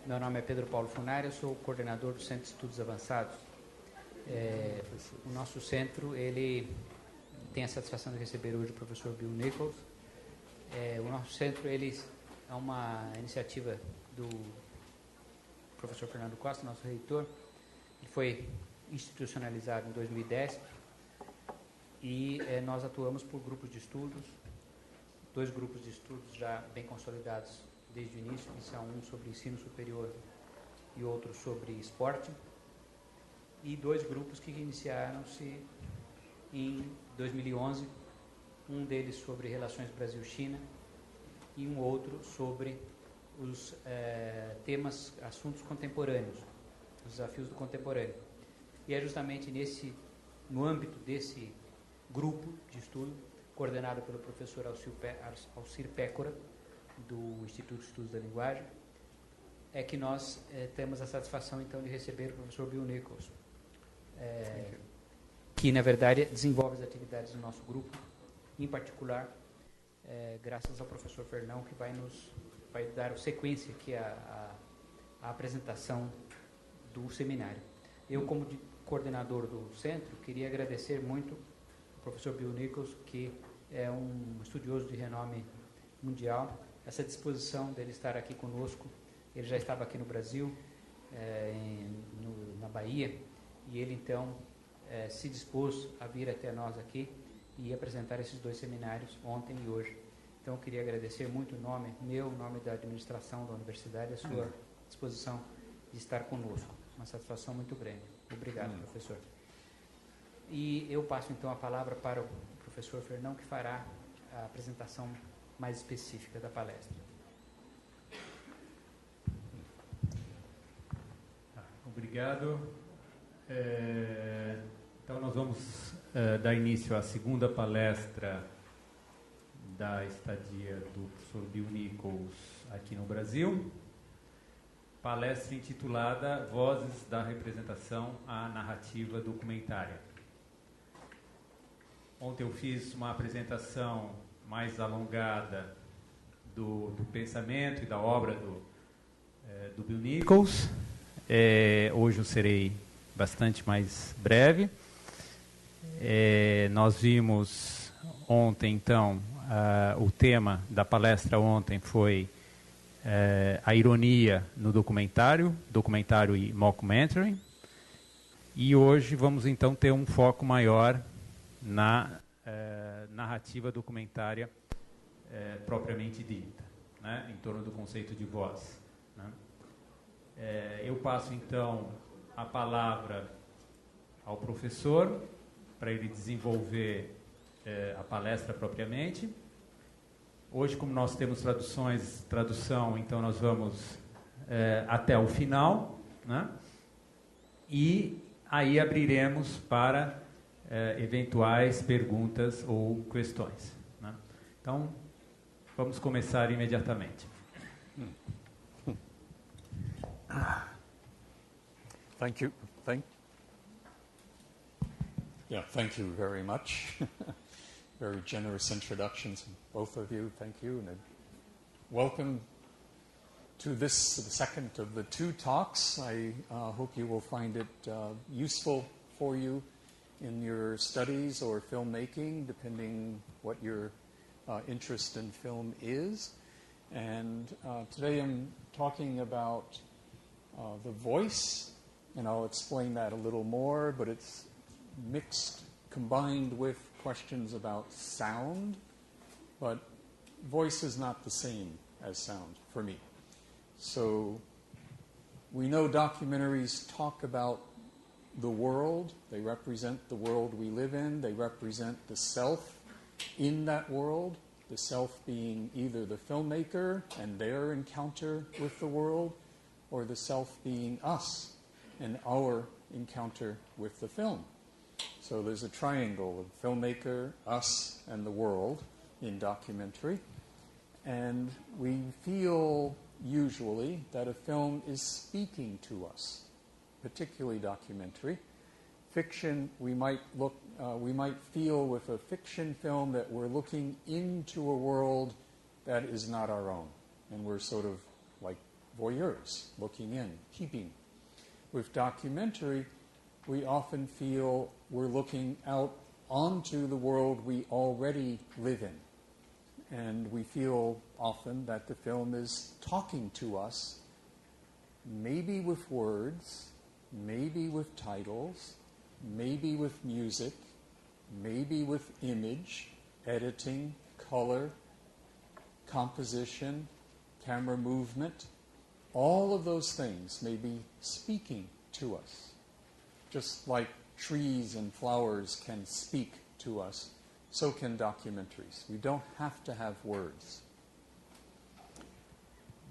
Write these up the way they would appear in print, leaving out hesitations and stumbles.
Meu nome é Pedro Paulo Funari, eu sou coordenador do Centro de Estudos Avançados. O nosso centro, ele tem a satisfação de receber hoje o professor Bill Nichols. O nosso centro, ele é uma iniciativa do professor Fernando Costa, nosso reitor. Ele foi institucionalizado em 2010 e nós atuamos por grupos de estudos, 2 grupos de estudos já bem consolidados desde o início, que são um sobre ensino superior e outro sobre esporte, e 2 grupos que iniciaram-se em 2011, um deles sobre relações Brasil-China e um outro sobre os assuntos contemporâneos, os desafios do contemporâneo. E é justamente no âmbito desse grupo de estudo, coordenado pelo professor Alcir Pécora, do Instituto de Estudos da Linguagem, é que nós temos a satisfação, então, de receber o professor Bill Nichols, que, na verdade, desenvolve as atividades do nosso grupo, em particular, graças ao professor Fernão, que vai dar sequência aqui à apresentação do seminário. Eu, como coordenador do centro, queria agradecer muito ao professor Bill Nichols, que é um estudioso de renome mundial, essa disposição dele estar aqui conosco. Ele já estava aqui no Brasil, na Bahia, e ele então se dispôs a vir até nós aqui e apresentar esses 2 seminários, ontem e hoje. Então, eu queria agradecer muito o nome da administração da universidade, a sua disposição de estar conosco. Uma satisfação muito grande. Obrigado, professor. E eu passo, então, a palavra para o professor Fernão, que fará a apresentação mais específica da palestra. Obrigado. Então, nós vamos dar início à segunda palestra da estadia do professor Bill Nichols aqui no Brasil. Palestra intitulada Vozes da Representação à Narrativa Documentária. Ontem eu fiz uma apresentação mais alongada do pensamento e da obra do Bill Nichols. Hoje eu serei bastante mais breve. Nós vimos ontem, então, o tema da palestra ontem foi a ironia no documentário e mockumentary. E hoje vamos, então, ter um foco maior na narrativa documentária propriamente dita, né, em torno do conceito de voz. Né. Eu passo, então, a palavra ao professor para ele desenvolver a palestra propriamente. Hoje, como nós temos tradução, então nós vamos até o final, né, e aí abriremos para eventuais perguntas ou questões. Né. Então, vamos começar imediatamente. Thank you. Thank you very much. Very generous introductions, both of you. Thank you, and welcome to the second of the 2 talks. I hope you will find it useful for you in your studies or filmmaking, depending what your interest in film is. And today I'm talking about the voice, and I'll explain that a little more, but it's combined with questions about sound, but voice is not the same as sound for me. So we know documentaries talk about the world. They represent the world we live in. They represent the self in that world, the self being either the filmmaker and their encounter with the world, or the self being us and our encounter with the film. So there's a triangle of filmmaker, us, and the world in documentary. And we feel usually that a film is speaking to us, particularly documentary. Fiction, we might feel with a fiction film that we're looking into a world that is not our own, and we're sort of like voyeurs, looking in, peeping. With documentary, we often feel we're looking out onto the world we already live in. And we feel often that the film is talking to us, maybe with words, maybe with titles, maybe with music, maybe with image, editing, color, composition, camera movement. All of those things may be speaking to us. Just like trees and flowers can speak to us, so can documentaries. We don't have to have words.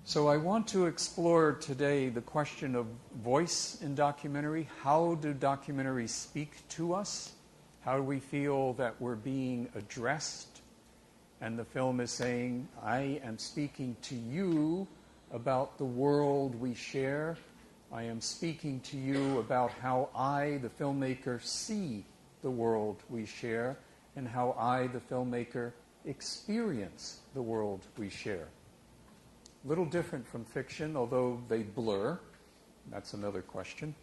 So I want to explore today the question of voice in documentary. How do documentaries speak to us? How do we feel that we're being addressed? And the film is saying, I am speaking to you about the world we share. I am speaking to you about how I, the filmmaker, see the world we share, and how I, the filmmaker, experience the world we share. A little different from fiction, although they blur. That's another question.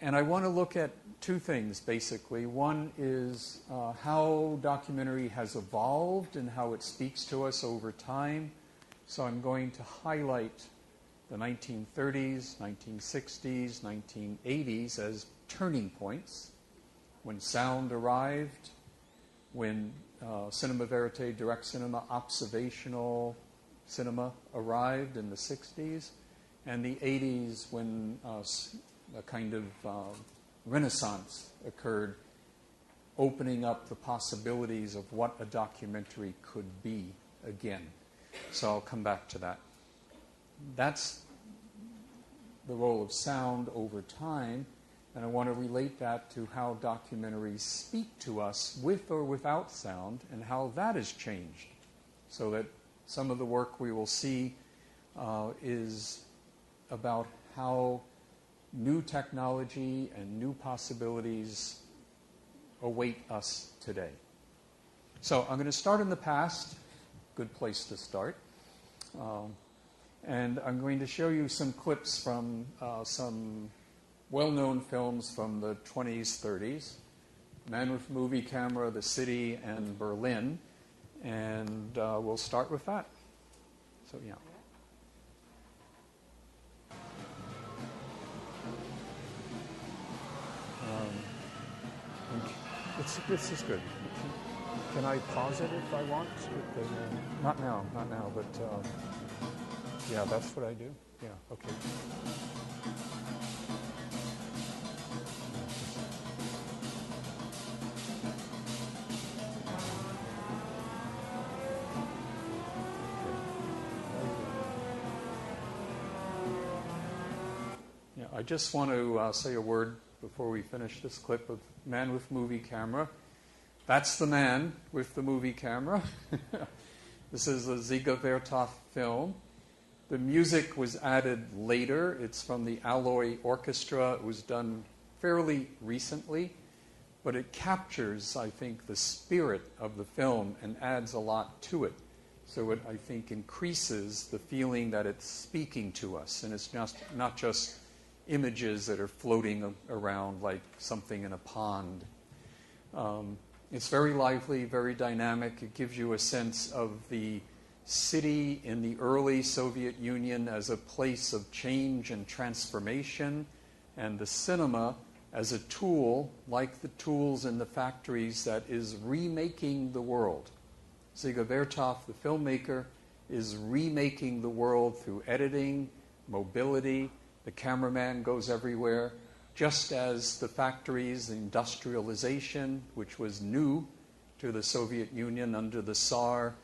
And I want to look at two things, basically. One is how documentary has evolved and how it speaks to us over time. So I'm going to highlight the 1930s, 1960s, 1980s as turning points, when sound arrived, when cinema verite, direct cinema, observational cinema arrived in the 60s, and the 80s when a kind of renaissance occurred, opening up the possibilities of what a documentary could be again. So I'll come back to that. That's the role of sound over time, and I want to relate that to how documentaries speak to us with or without sound, and how that has changed. So that some of the work we will see is about how new technology and new possibilities await us today. So I'm going to start in the past. Good place to start. And I'm going to show you some clips from some well-known films from the 20s, 30s. Man with Movie Camera, The City, and Berlin. And we'll start with that. So, yeah. This is good. Can I pause it if I want? Not now, but yeah, that's what I do. Yeah, okay. Yeah, I just want to say a word before we finish this clip of Man with Movie Camera. That's the man with the movie camera. This is a Dziga Vertov film. The music was added later. It's from the Alloy Orchestra. It was done fairly recently, but it captures, I think, the spirit of the film and adds a lot to it. So it, I think, increases the feeling that it's speaking to us, and it's not just images that are floating around like something in a pond. It's very lively, very dynamic. It gives you a sense of the city in the early Soviet Union as a place of change and transformation, and the cinema as a tool, like the tools in the factories, that is remaking the world. Dziga Vertov, the filmmaker, is remaking the world through editing, mobility. The cameraman goes everywhere. Just as the factories, industrialization, which was new to the Soviet Union under the Tsar,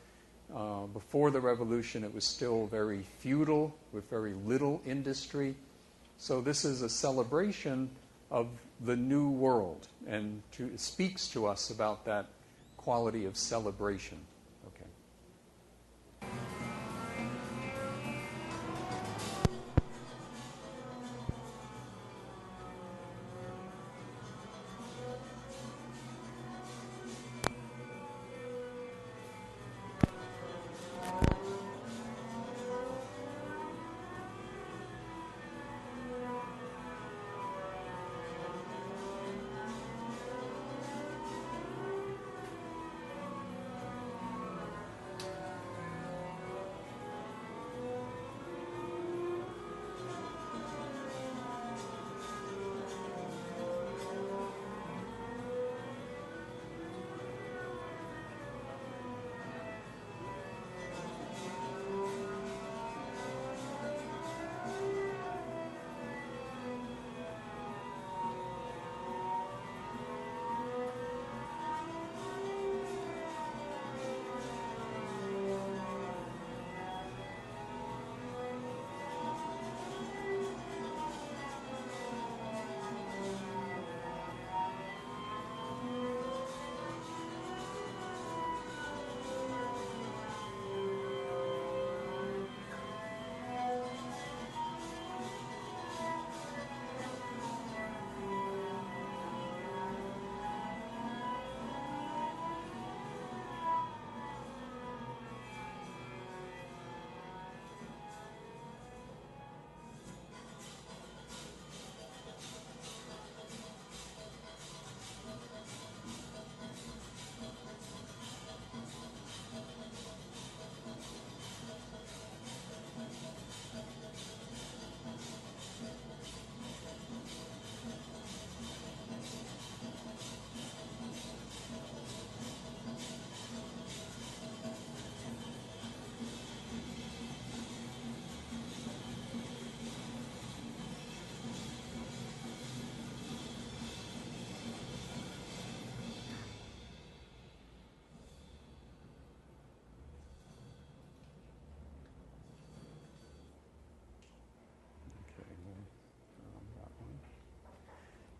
before the revolution, it was still very feudal with very little industry. So this is a celebration of the new world, and it speaks to us about that quality of celebration. Okay.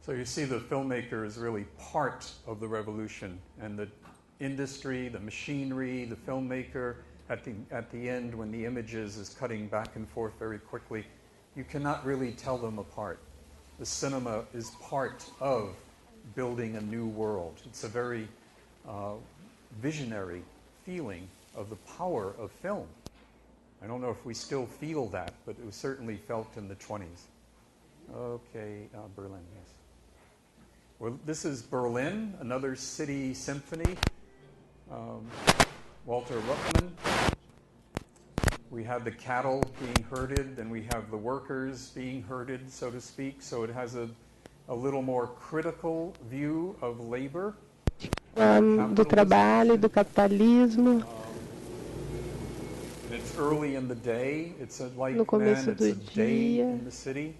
So you see the filmmaker is really part of the revolution, and the industry, the machinery, the filmmaker, at the end when the images is cutting back and forth very quickly, you cannot really tell them apart. The cinema is part of building a new world. It's a very visionary feeling of the power of film. I don't know if we still feel that, but it was certainly felt in the 20s. Okay, Berlin, yes. Well, this is Berlin, another city symphony. Walter Ruppmann. We have the cattle being herded, and we have the workers being herded, so to speak. So it has a little more critical view of labor. Do trabalho, do capitalismo. It's early in the day. It's like, No começo man, it's a do day dia. in the city.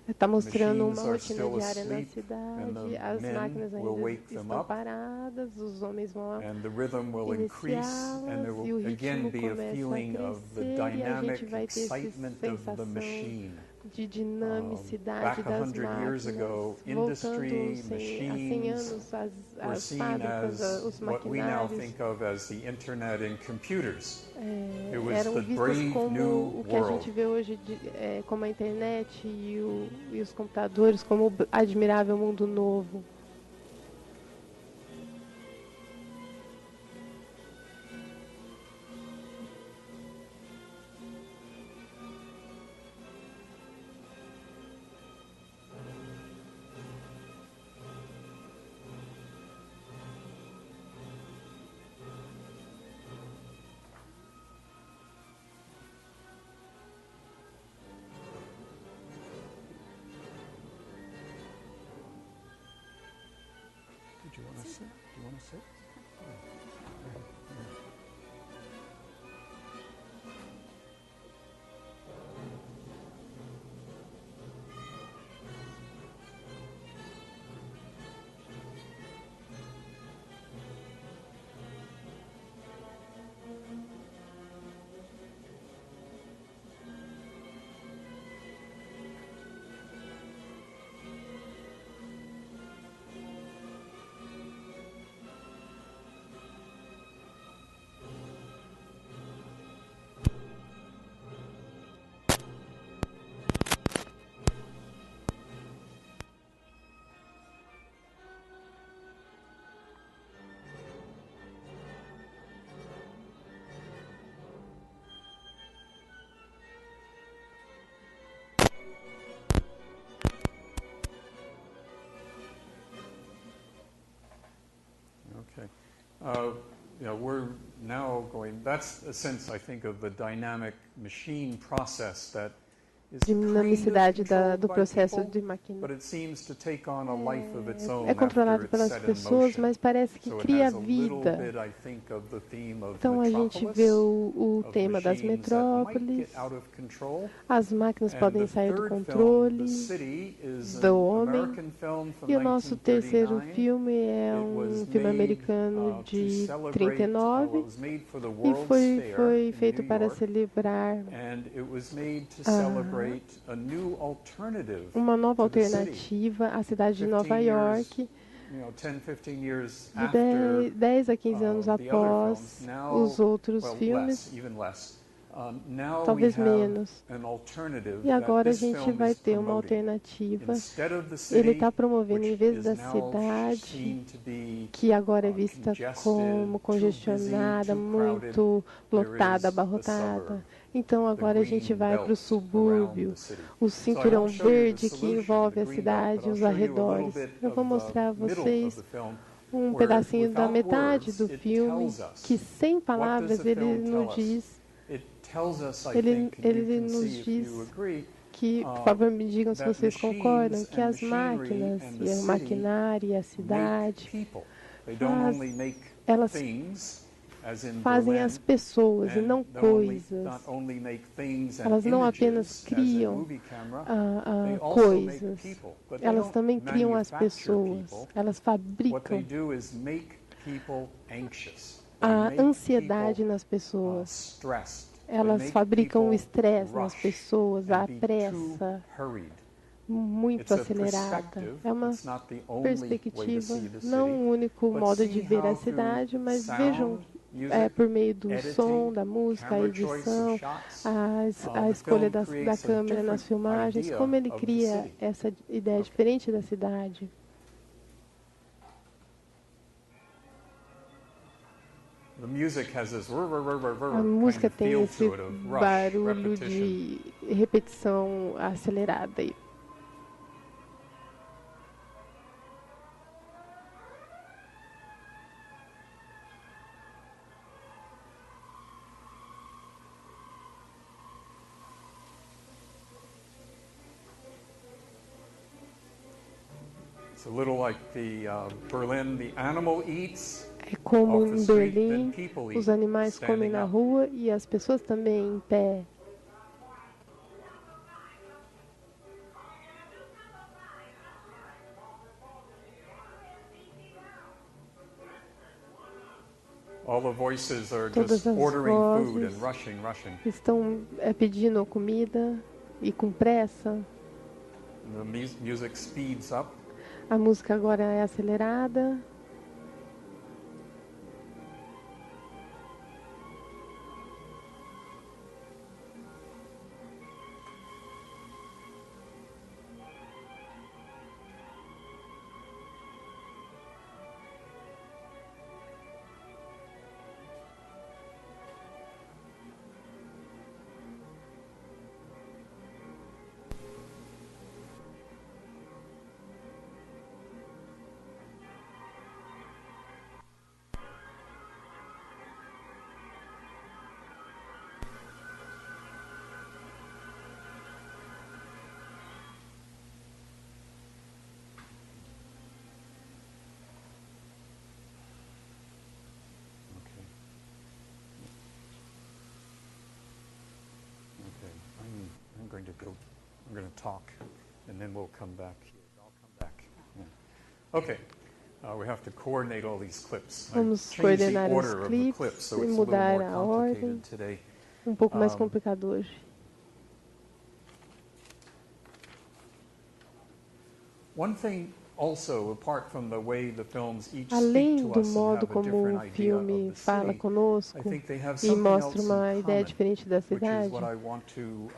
Está mostrando uma Machines are rotina still diária na asleep, and cidade. the As men máquinas will ainda wake them estão up, paradas, os homens vão and the rhythm will increase, and there iniciá-las e o will again ritmo be a começa a feeling of the crescer e a dynamic gente vai ter essa excitement of the sensação machine. de dinamicidade Back das 100 years máquinas. ago, Voltando industry, há 100 machines anos, were as seen fábricas, as os what we now maquinários think of as the internet and computers. It was eram the vistas brave como new o que a world. gente vê hoje como a internet e os computadores, como o admirável mundo novo. Do you want to sit? Do you want to sit? Okay. We're now going, that's a sense, I think, of the dynamic machine process that is Dinamicidade do by processo people, de máquina. but it seems to take on a life of its own É controlado after it's pelas set in pessoas, motion. mas parece que So it cria has a little vida. bit, I think, of the theme of Então a gente Metropolis, vê o of tema das machines that might metrópoles, get out of control. as máquinas And podem the sair do third film, controle The City, is do an homem. American film from E o nosso terceiro 1939. filme é It was filme made, americano to de celebrate, 39 it was made for the e World's foi Fair in feito New para York, celebrar and it was made to celebrate a new alternative uma nova to the city. alternativa à cidade de 15 Nova years, York, 10, 15 years de after 10 a 15 anos the other após films. Now, os outros well, filmes, less, even less. Now talvez we have menos. an alternative E agora a that this gente film vai is ter uma promoting. alternativa. Instead of the Ele city, está promovendo, em which vez is da now cidade, seen to be que agora é vista congested, como too congestionada, busy, too crowded, muito there lotada, is a abarrotada. suburb, Então agora a green gente vai para o belt subúrbio, around the city. o So I cinturão won't show you the verde que solution, envolve the a green cidade belt, e but os I'll show you a little arredores. bit Eu vou of mostrar a the middle of vocês the film, um where pedacinho da without metade words, do it filme tells us. que sem What palavras does the ele film tell nos us? diz It tells us, I Ele- think, and you ele can nos see if diz you agree, que, por favor, me digam se that vocês concordam, machines que and as máquinas machinery and the e a city maquinária e a make cidade, people. They don't faz- only make elas things, as in fazem Berlin, as pessoas e and não they only- coisas. not only make things and Elas não images, apenas as in criam criam movie camera, they also make coisas, people, but they elas don't também criam as manufacture pessoas, people. elas What they fabricam do is make people anxious. They a make ansiedade people, nas pessoas. stressed. They Elas make fabricam o people estresse nas rush pessoas, and a be too pressa, hurried. muito acelerada. É uma perspectiva, não o único modo de ver a cidade, mas vejam por meio do som, da música, a edição, a escolha da câmera nas filmagens, como ele cria essa ideia diferente da cidade. A música tem esse barulho de repetição acelerada. It's a little like the Berlin, the animal eats. É como em Berlim, os animais comem na rua e as pessoas também em pé. Todas as vozes estão pedindo comida e com pressa. A música agora é acelerada. I'm going to talk, and then we'll come back here. I'll come back. Yeah. Okay. We have to coordinate all these clips. Vamos coordenar os clipes e mudar a ordem. Um pouco mais complicado hoje. One thing also, apart from the way the films each speak Além to do us and modo have a como different o idea filme of the fala city, conosco I think they have e something mostra else uma in ideia common, diferente da which is cidade, what I want to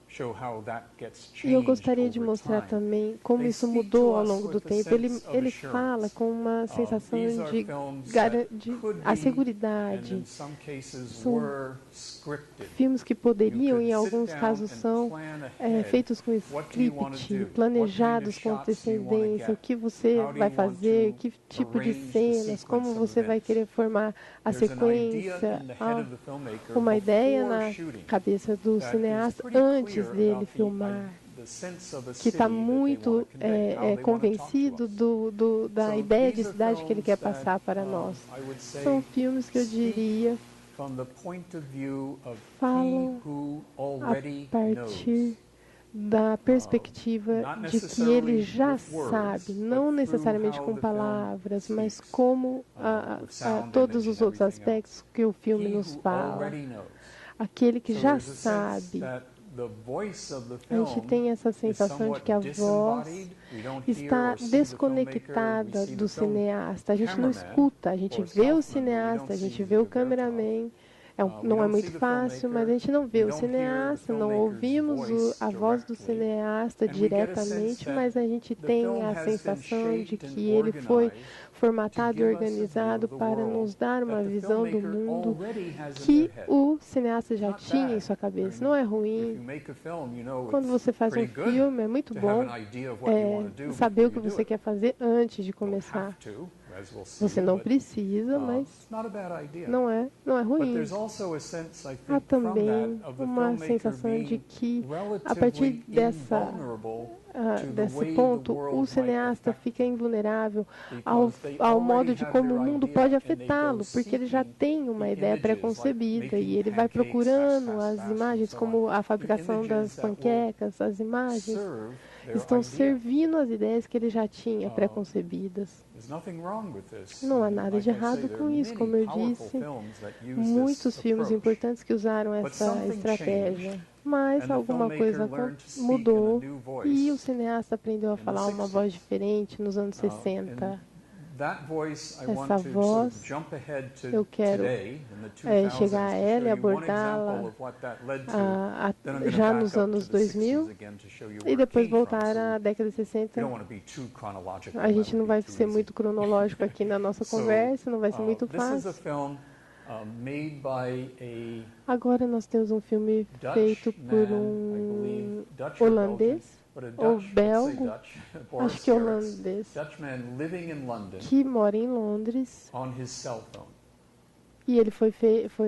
show how that gets e eu changed gostaria de over mostrar time. também como They isso speak mudou to ao us longo do with the tempo. sense of Ele assurance. fala com uma sensação These are de films that could be, a and seguridade. in some cases São were scripted. Filmes que poderiam, em You could alguns sit casos, down and são plan ahead. feitos com What do you wanna script, do? planejados What com kind of shots do you wanna antecedência, o get? que você How do vai you want fazer, to que tipo de arrange the cenas, como sequence of você vai events? querer formar a There's an idea sequência, in the head of the filmmaker uma ideia before na shooting cabeça do that is cineasta pretty antes clear dele about filmar, the sense of a que city está that they want muito to convey, how they want to talk convencido to us. da So ideia de these are cidade que ele quer films passar that, para nós. I would say, São filmes que eu speak diria from the point of view of he falam who a already partir knows. da perspectiva de que ele já sabe, não necessariamente com palavras, mas como todos os outros aspectos que o filme nos fala. Aquele que já sabe. A gente tem essa sensação de que a voz está desconectada do cineasta. A gente não escuta, a gente vê o cineasta, a gente vê o cameraman. Não é muito fácil, mas a gente não vê o cineasta, não ouvimos a voz do cineasta diretamente, mas a gente tem a sensação de que ele foi formatado e organizado para nos dar uma visão do mundo que o cineasta já tinha em sua cabeça. Não é ruim. Quando você faz um filme, é muito bom saber o que você quer fazer antes de começar. Você não precisa, mas não é ruim. Há também uma sensação de que, a partir desse ponto, o cineasta fica invulnerável ao modo de como o mundo pode afetá-lo, porque ele já tem uma ideia pré-concebida e ele vai procurando as imagens, como a fabricação das panquecas, as imagens estão servindo as ideias que ele já tinha preconcebidas. Não há nada de errado com isso, como eu disse. Muitos filmes importantes que usaram essa estratégia. Mas alguma coisa mudou e o cineasta aprendeu a falar uma voz diferente nos anos 60. Essa voz, eu quero chegar a ela e abordá-la já nos anos 2000 e depois voltar à década de 60. A gente não vai ser muito cronológico aqui na nossa conversa, não vai ser muito fácil. Agora nós temos um filme feito por um holandês ou belgo, acho que holandês, que mora em Londres. E ele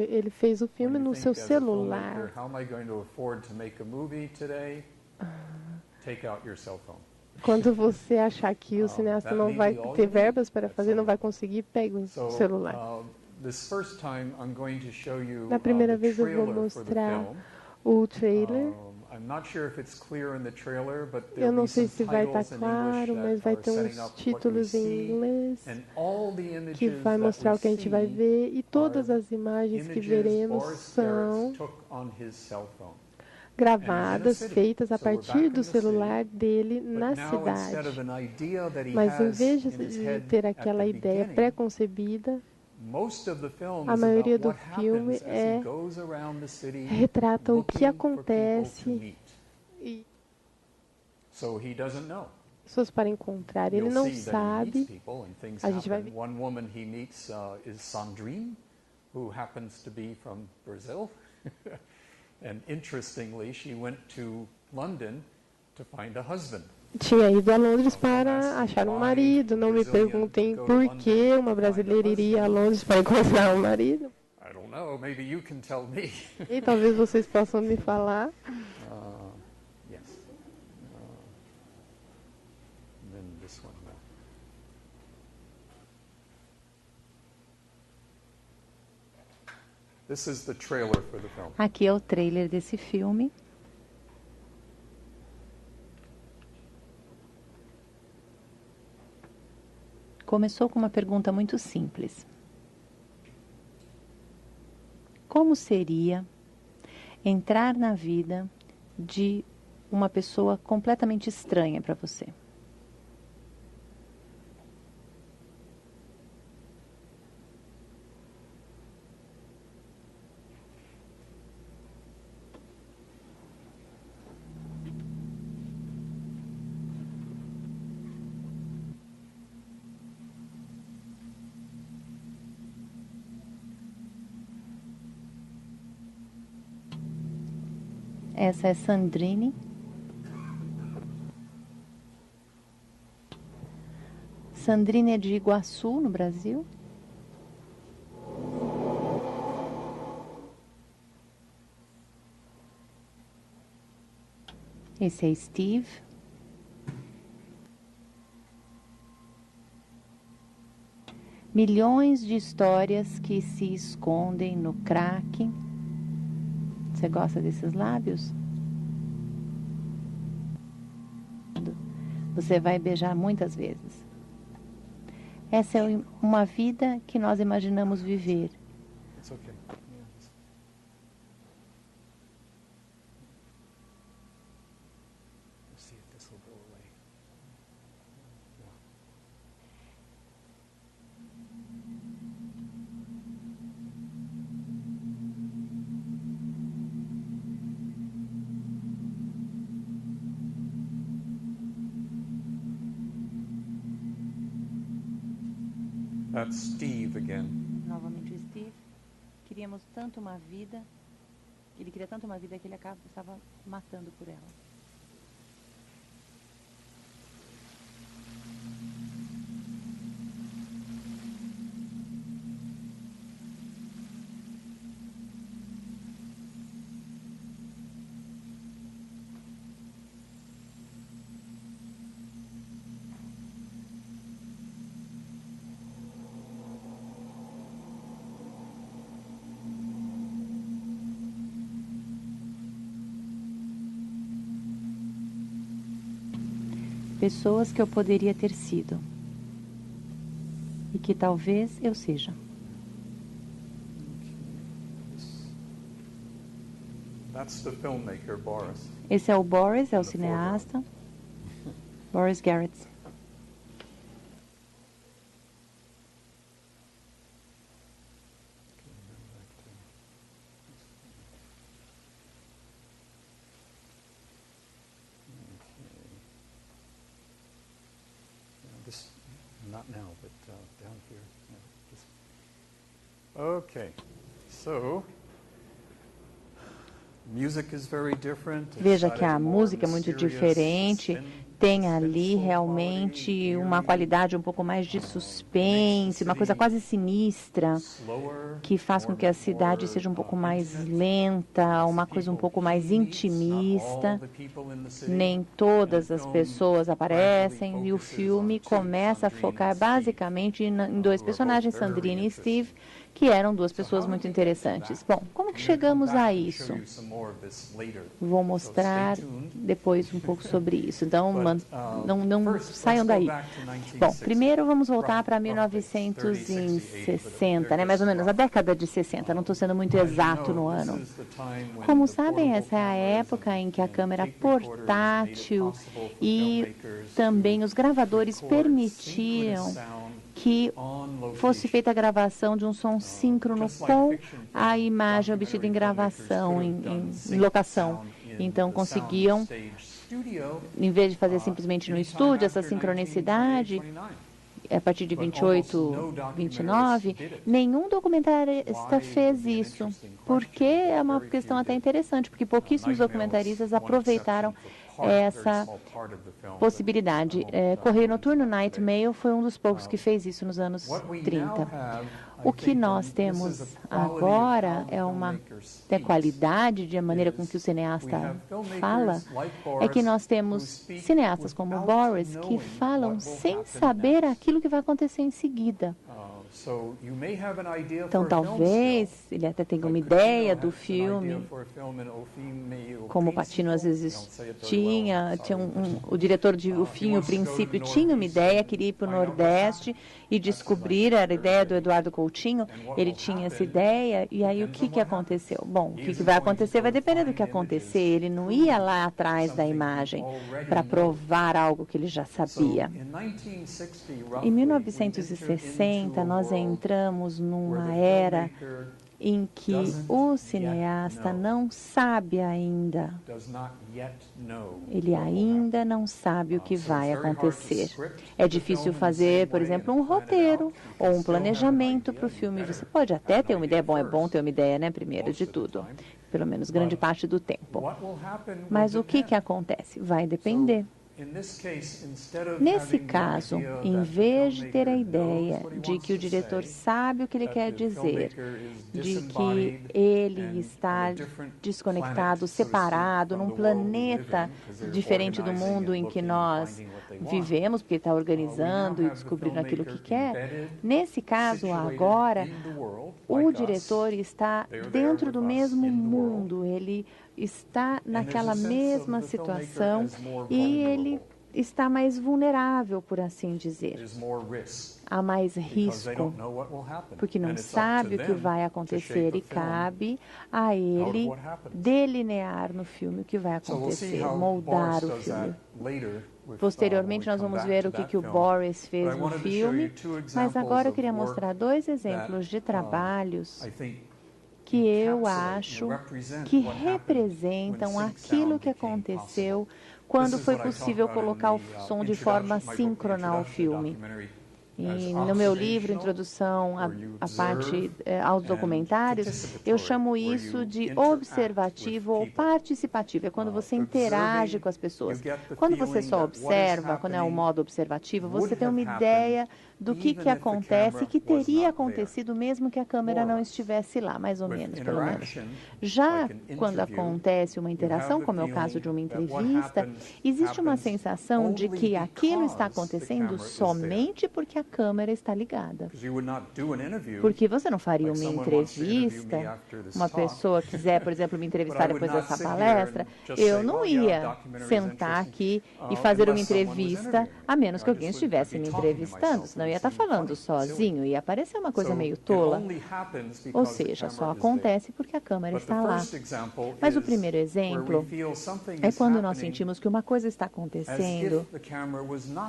ele fez o filme no seu celular. Quando você achar que o cineasta não vai ter verbas para fazer, não vai conseguir, pega o celular. Na primeira vez eu vou mostrar o trailer. Eu não sei se vai estar claro, mas vai ter uns títulos em inglês que vai mostrar o que a gente vai ver, e todas as imagens que veremos são gravadas, feitas a partir do celular dele na cidade. Mas em vez de ter aquela ideia pré-concebida, a maioria do filme retrata o que acontece e pessoas para encontrar. Ele não sabe. A gente vai ver. One woman he meets is Sandrine, who happens to be from Brazil. And interestingly, she went to London to find a husband. Tinha ido a Londres para achar um marido. Não me perguntem por que uma brasileira iria a Londres para encontrar um marido. E talvez vocês possam me falar. Aqui é o trailer desse filme. Começou com uma pergunta muito simples. Como seria entrar na vida de uma pessoa completamente estranha para você? Essa é Sandrine. Sandrine é de Iguaçu, no Brasil. Esse é Steve. Milhões de histórias que se escondem no crack. Você gosta desses lábios? Você vai beijar muitas vezes. Essa é uma vida que nós imaginamos viver. That's Steve again. Novamente o Steve. Queríamos tanto uma vida, ele queria tanto uma vida que ele estava matando por ela. pessoas que eu poderia ter sido e que talvez eu seja. Esse é o Boris, é o cineasta. Boris Garrett. Not now, but down here. Okay, so music is very different. Veja que a música é muito diferente. Tem ali realmente uma qualidade um pouco mais de suspense, uma coisa quase sinistra, que faz com que a cidade seja um pouco mais lenta, uma coisa um pouco mais intimista. Nem todas as pessoas aparecem e o filme começa a focar basicamente em dois personagens, Sandrine e Steve, que eram duas pessoas muito interessantes. Bom, como que chegamos a isso? Vou mostrar depois um pouco sobre isso. Então, não saiam daí. Bom, primeiro vamos voltar para 1960, né? Mais ou menos a década de 60. Não estou sendo muito exato no ano. Como sabem, essa é a época em que a câmera portátil e também os gravadores permitiam que fosse feita a gravação de um som síncrono com a imagem obtida em gravação, em locação. Então, conseguiam, em vez de fazer simplesmente no estúdio, essa sincronicidade, a partir de 28, 29, nenhum documentarista fez isso, porque é uma questão até interessante, porque pouquíssimos documentaristas aproveitaram essa possibilidade. Correio Noturno, Night Mail, foi um dos poucos que fez isso nos anos 30. O que nós temos agora é uma qualidade de maneira com que o cineasta fala, é que nós temos cineastas como Boris que falam sem saber aquilo que vai acontecer em seguida. Então, talvez ele até tenha uma ideia do filme, como o Patino às vezes tinha o diretor de O Fim e o Princípio tinha uma ideia, queria ir para o Nordeste e descobrir, era a ideia do Eduardo Coutinho, ele tinha essa ideia, e aí o que aconteceu? Bom, o que vai acontecer vai depender do que acontecer, ele não ia lá atrás da imagem para provar algo que ele já sabia. Em 1960, nós entramos numa era em que o cineasta não sabe ainda. Ele ainda não sabe o que vai acontecer. É difícil fazer, por exemplo, um roteiro ou um planejamento para o filme. Você pode até ter uma ideia, é bom ter uma ideia, né, primeiro de tudo, pelo menos grande parte do tempo. Mas o que acontece? Vai depender. Nesse caso, em vez de ter a ideia de que o diretor sabe o que ele quer dizer, de que ele está desconectado, separado, num planeta diferente do mundo em que nós vivemos, porque ele está organizando e descobrindo aquilo que quer, nesse caso, agora, o diretor está dentro do mesmo mundo, ele está naquela mesma situação e ele está mais vulnerável, por assim dizer. Há mais risco, porque não sabe o que vai acontecer e cabe a ele delinear no filme o que vai acontecer, moldar o filme. Posteriormente, nós vamos ver o que o Boris fez no filme, mas agora eu queria mostrar dois exemplos de trabalhos que eu acho que representam aquilo que aconteceu quando foi possível colocar o som de forma síncrona ao filme. E no meu livro, Introdução à parte aos documentários, eu chamo isso de observativo ou participativo. É quando você interage com as pessoas. Quando você só observa, quando é o modo observativo, você tem uma ideia do que acontece, que teria acontecido mesmo que a câmera não estivesse lá, mais ou menos, pelo menos. Já quando acontece uma interação, como é o caso de uma entrevista, existe uma sensação de que aquilo está acontecendo somente porque a câmera está ligada. Porque você não faria uma entrevista, uma pessoa quiser, por exemplo, me entrevistar depois dessa palestra, eu não ia sentar aqui e fazer uma entrevista, a menos que alguém estivesse me entrevistando, senão eu ia estar falando sozinho, ia parecer uma coisa meio tola. Ou seja, só acontece porque a câmera está lá. Mas o primeiro exemplo é quando nós sentimos que uma coisa está acontecendo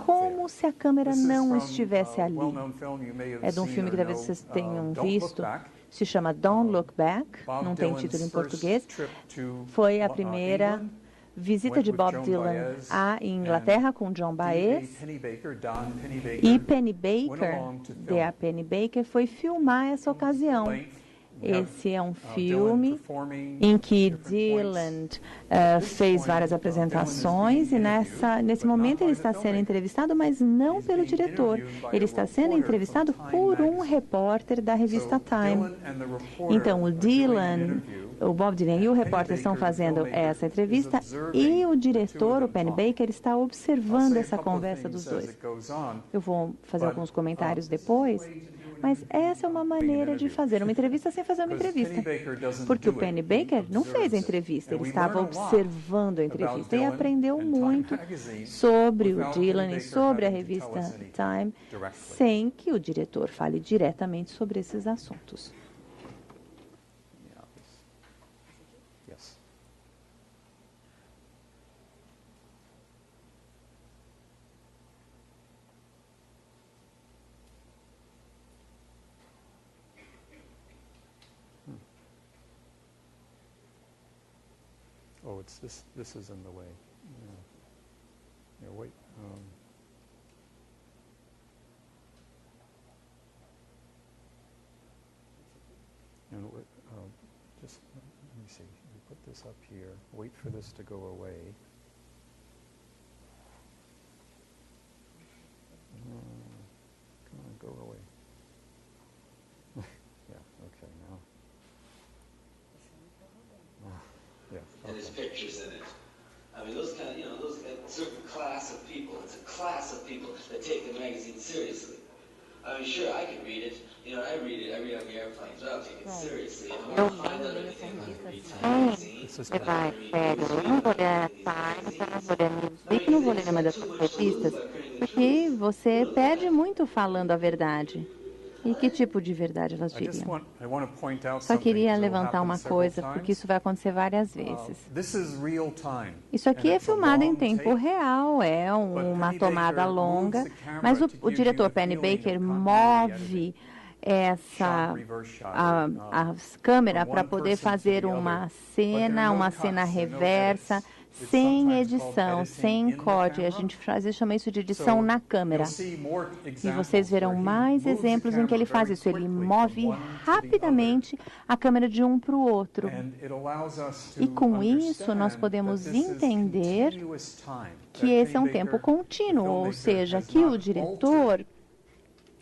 como se a câmera não estivesse ali. É de um filme que talvez vocês tenham visto, se chama Don't Look Back, não tem título em português. Foi a primeira visita de Bob Dylan à Inglaterra com John Baez, e Penny Baker, a Penny Baker, foi filmar essa ocasião. Esse é um filme em que Dylan fez várias apresentações e nesse momento ele está sendo entrevistado, mas não pelo diretor. Ele está sendo entrevistado por um repórter da revista Time. Então, o Dylan, o Bob Dylan e o repórter estão fazendo essa entrevista e o diretor, o Penny Baker, está observando essa conversa dos dois. Eu vou fazer alguns comentários depois. Mas essa é uma maneira de fazer uma entrevista sem fazer uma entrevista. Porque o Penny Baker não fez a entrevista, ele estava observando a entrevista e aprendeu muito sobre o Dylan e sobre a revista Time, sem que o diretor fale diretamente sobre esses assuntos. Oh, it's this is in the way. Yeah, wait. And just let me see. We put this up here. Wait for this to go away. Come on, go away. Yeah. Okay. Now. Yeah. And there's pictures in it. I mean, those kind of, those certain class of people. It's a class of people that take the magazine seriously. I mean, sure, I can read it. I read it. I read on the airplanes, but I don't take it seriously. I don't find out everything on the magazine. Levar sério. Eu não vou ler Time, não vou ler nenhuma dessas revistas, porque você perde muito falando a verdade. E que tipo de verdade elas diriam? Só queria levantar uma coisa, porque isso vai acontecer várias vezes. Isso aqui é filmado em tempo real, é uma tomada longa, mas o diretor Penny Baker move a câmera para poder fazer uma cena reversa, sem edição, sem corte. A gente às vezes chama isso de edição na câmera. E vocês verão mais exemplos em que ele faz isso. Ele move rapidamente a câmera de um para o outro. E com isso nós podemos entender que esse é um tempo contínuo, ou seja, que o diretor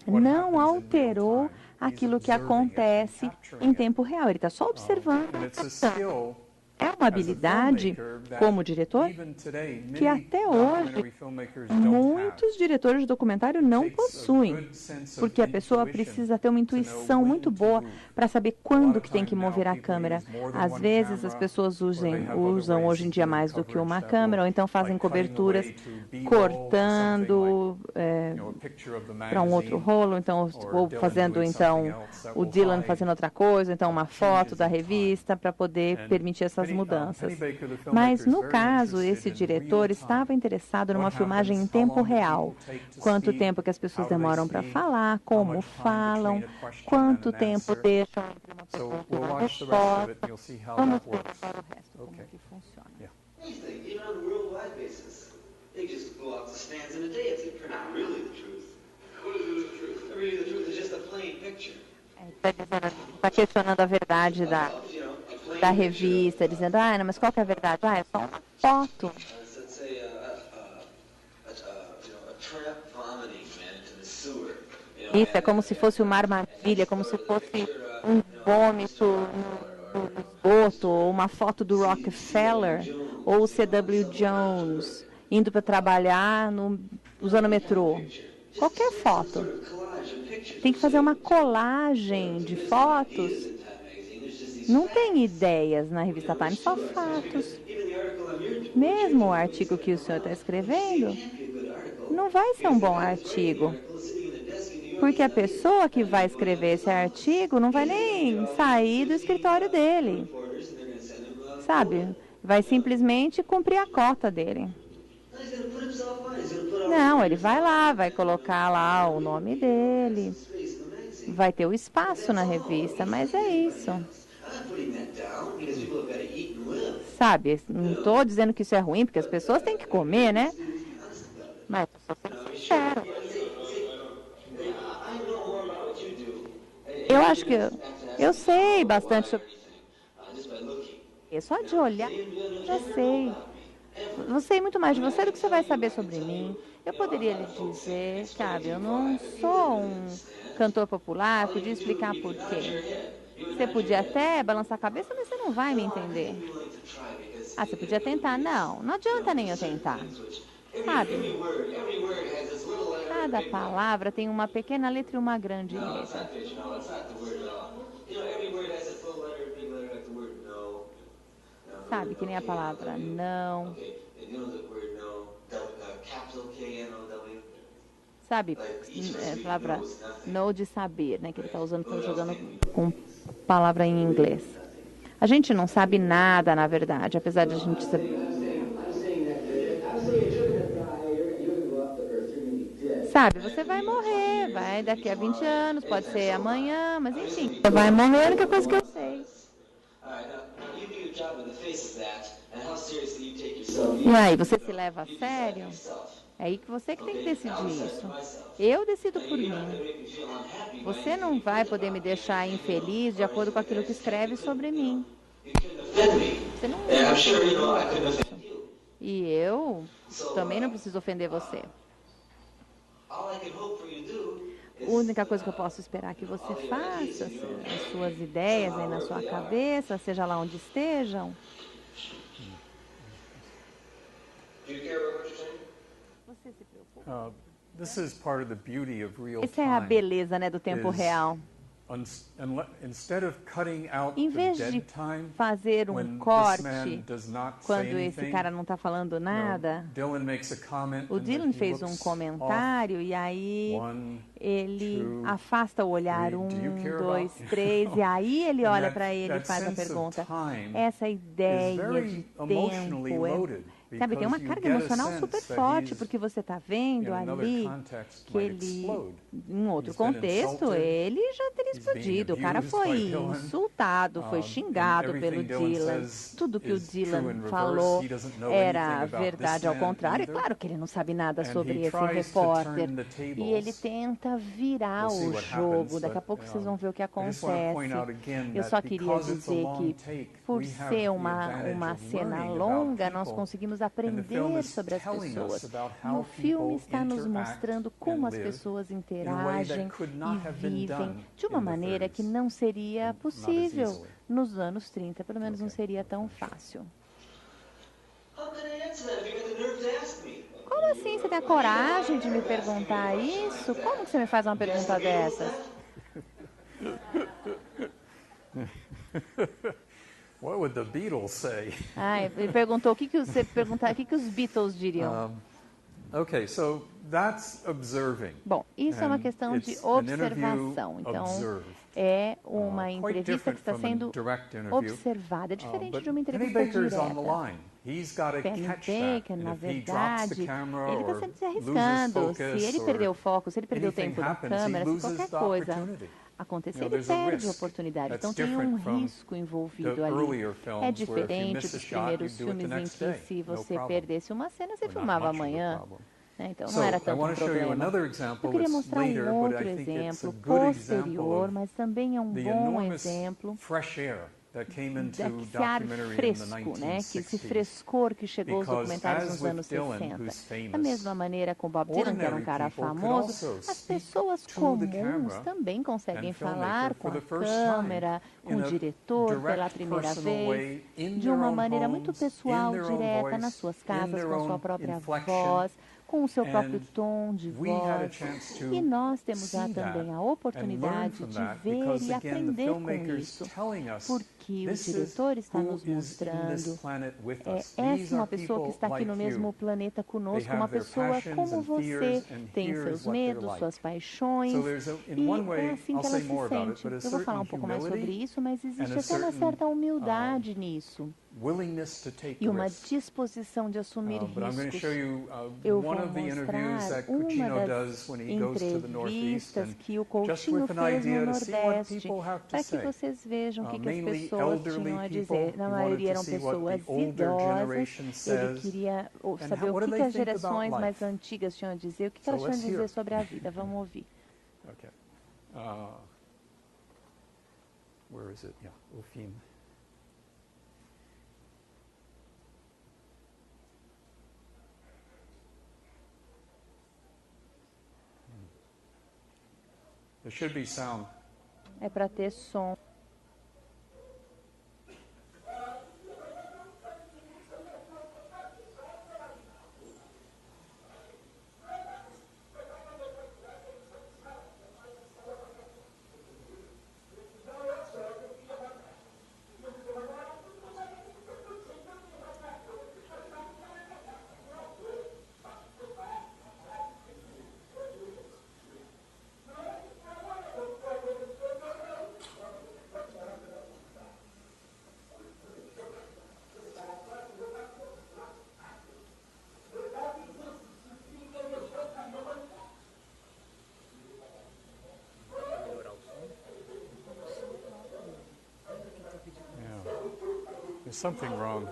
não alterou aquilo que acontece em tempo real. Ele está só observando. É uma habilidade, como diretor, que até hoje muitos diretores de documentário não possuem, porque a pessoa precisa ter uma intuição muito boa para saber quando que tem que mover a câmera. Às vezes as pessoas usam hoje em dia mais do que uma câmera, ou então fazem coberturas cortando para um outro rolo, então, ou fazendo então o Dylan fazendo outra coisa, então uma foto da revista para poder permitir essas mudanças. Mas, no caso, esse diretor estava interessado numa filmagem em tempo real. Quanto tempo que as pessoas demoram para falar, como falam, quanto tempo deixam entre uma pergunta e uma resposta. Vamos ver agora o resto, como que funciona. They just go out to stands in a day. It's not really the truth. What is the truth? Really, the truth is just a plain picture. Está questionando a verdade da revista, dizendo, não, mas qual que é a verdade? É só uma foto. Let's say a tramp vomiting man into the sewer. é como se fosse uma armadilha, como se fosse um vômito no esgoto, ou uma foto do Rockefeller, ou o C.W. Jones indo para trabalhar usando o metrô. Qualquer foto. Tem que fazer uma colagem de fotos. Não tem ideias na revista Time, só fatos. Mesmo o artigo que o senhor está escrevendo não vai ser um bom artigo. Porque a pessoa que vai escrever esse artigo não vai nem sair do escritório dele. Sabe? Vai simplesmente cumprir a cota dele. Não, ele vai lá, vai colocar lá o nome dele. Vai ter o espaço na revista, mas é isso. Sabe, não estou dizendo que isso é ruim, porque as pessoas têm que comer, né? Mas eu acho que eu sei bastante sobre isso. Só de olhar, já sei. Eu sei muito mais de você do que você vai saber sobre mim. Eu poderia lhe dizer, sabe, eu não sou um cantor popular, podia explicar por quê. Você podia até balançar a cabeça, mas você não vai me entender. Ah, você podia tentar. Não adianta nem eu tentar. Sabe? Cada palavra tem uma pequena letra e uma grande letra. Sabe, que nem a palavra não. Sabe, a palavra know de saber, né? Que ele está usando, está jogando com palavra em inglês. A gente não sabe nada, na verdade, apesar de a gente saber. Sabe, você vai morrer, vai daqui a 20 anos, pode ser amanhã, mas enfim, você vai morrer, a única coisa que eu sei. E aí, você se leva a sério? É aí que você que tem que decidir isso. Eu decido por mim. Você não vai poder me deixar infeliz de acordo com aquilo que escreve sobre mim. Você não vai ofender isso. E eu também não preciso ofender você. A única coisa que eu posso esperar que você faça, as suas ideias aí na sua cabeça, seja lá onde estejam. Você se preocupa? Essa é a beleza, né, do tempo real. Em vez de fazer um corte quando esse cara não está falando nada, o Dylan fez um comentário e aí ele afasta o olhar, 1, 2, 3, e aí ele olha para ele e faz a pergunta. Essa ideia de tempo sabe, tem uma carga emocional super forte, porque você está vendo ali que ele, em outro contexto, ele já teria explodido. O cara foi insultado, foi xingado pelo Dylan. Tudo que o Dylan falou era verdade ao contrário. É claro que ele não sabe nada sobre esse repórter. E ele tenta virar o jogo. Daqui a pouco vocês vão ver o que acontece. Eu só queria dizer que, por ser uma cena longa, nós conseguimos aprender sobre as pessoas. E o filme está nos mostrando como as pessoas interagem e vivem de uma maneira que não seria possível nos anos 30, pelo menos não seria tão fácil. Como assim você tem a coragem de me perguntar isso? Como que você me faz uma pergunta dessas? What would the Beatles say? Ele perguntou o que os Beatles diriam. Okay, so that's observing. Bom, isso é uma questão de observação. Então, é uma entrevista que está sendo observada. É diferente de uma entrevista direta. Penny Baker, na verdade, ele está sempre se arriscando. Se ele perder o foco, se ele perder o tempo da câmera, se qualquer coisa acontecer, ele perde a oportunidade. Então tem um risco envolvido ali. É diferente dos primeiros filmes em que, se você perdesse uma cena, você filmava amanhã. Então não era tanto um problema. Eu queria mostrar um outro exemplo posterior, mas também é um bom exemplo desse ar fresco, né? Que esse frescor que chegou aos documentários nos anos 60. Da mesma maneira com Bob Dylan, que era um cara famoso, as pessoas comuns também conseguem falar com a câmera, com o diretor pela primeira vez, de uma maneira muito pessoal, direta, nas suas casas, com a sua própria voz, com o seu próprio tom de voz. E nós temos também a oportunidade de ver e aprender com isso, porque o diretor está nos mostrando, essa é uma pessoa que está aqui no mesmo planeta conosco, uma pessoa como você, tem seus medos, suas paixões, e é assim que ela se sente. Eu vou falar um pouco mais sobre isso, mas existe até uma certa humildade nisso. E uma disposição de assumir riscos. Eu vou mostrar uma das entrevistas que o Coutinho fez no Nordeste, para que vocês vejam o que as pessoas tinham a dizer. Na maioria eram pessoas idosas. Ele queria saber o que as gerações mais antigas tinham a dizer, o que elas tinham a dizer sobre a vida. Vamos ouvir. Okay. Where is it? Yeah, o fim. There should be sound. É para ter som. There's something wrong.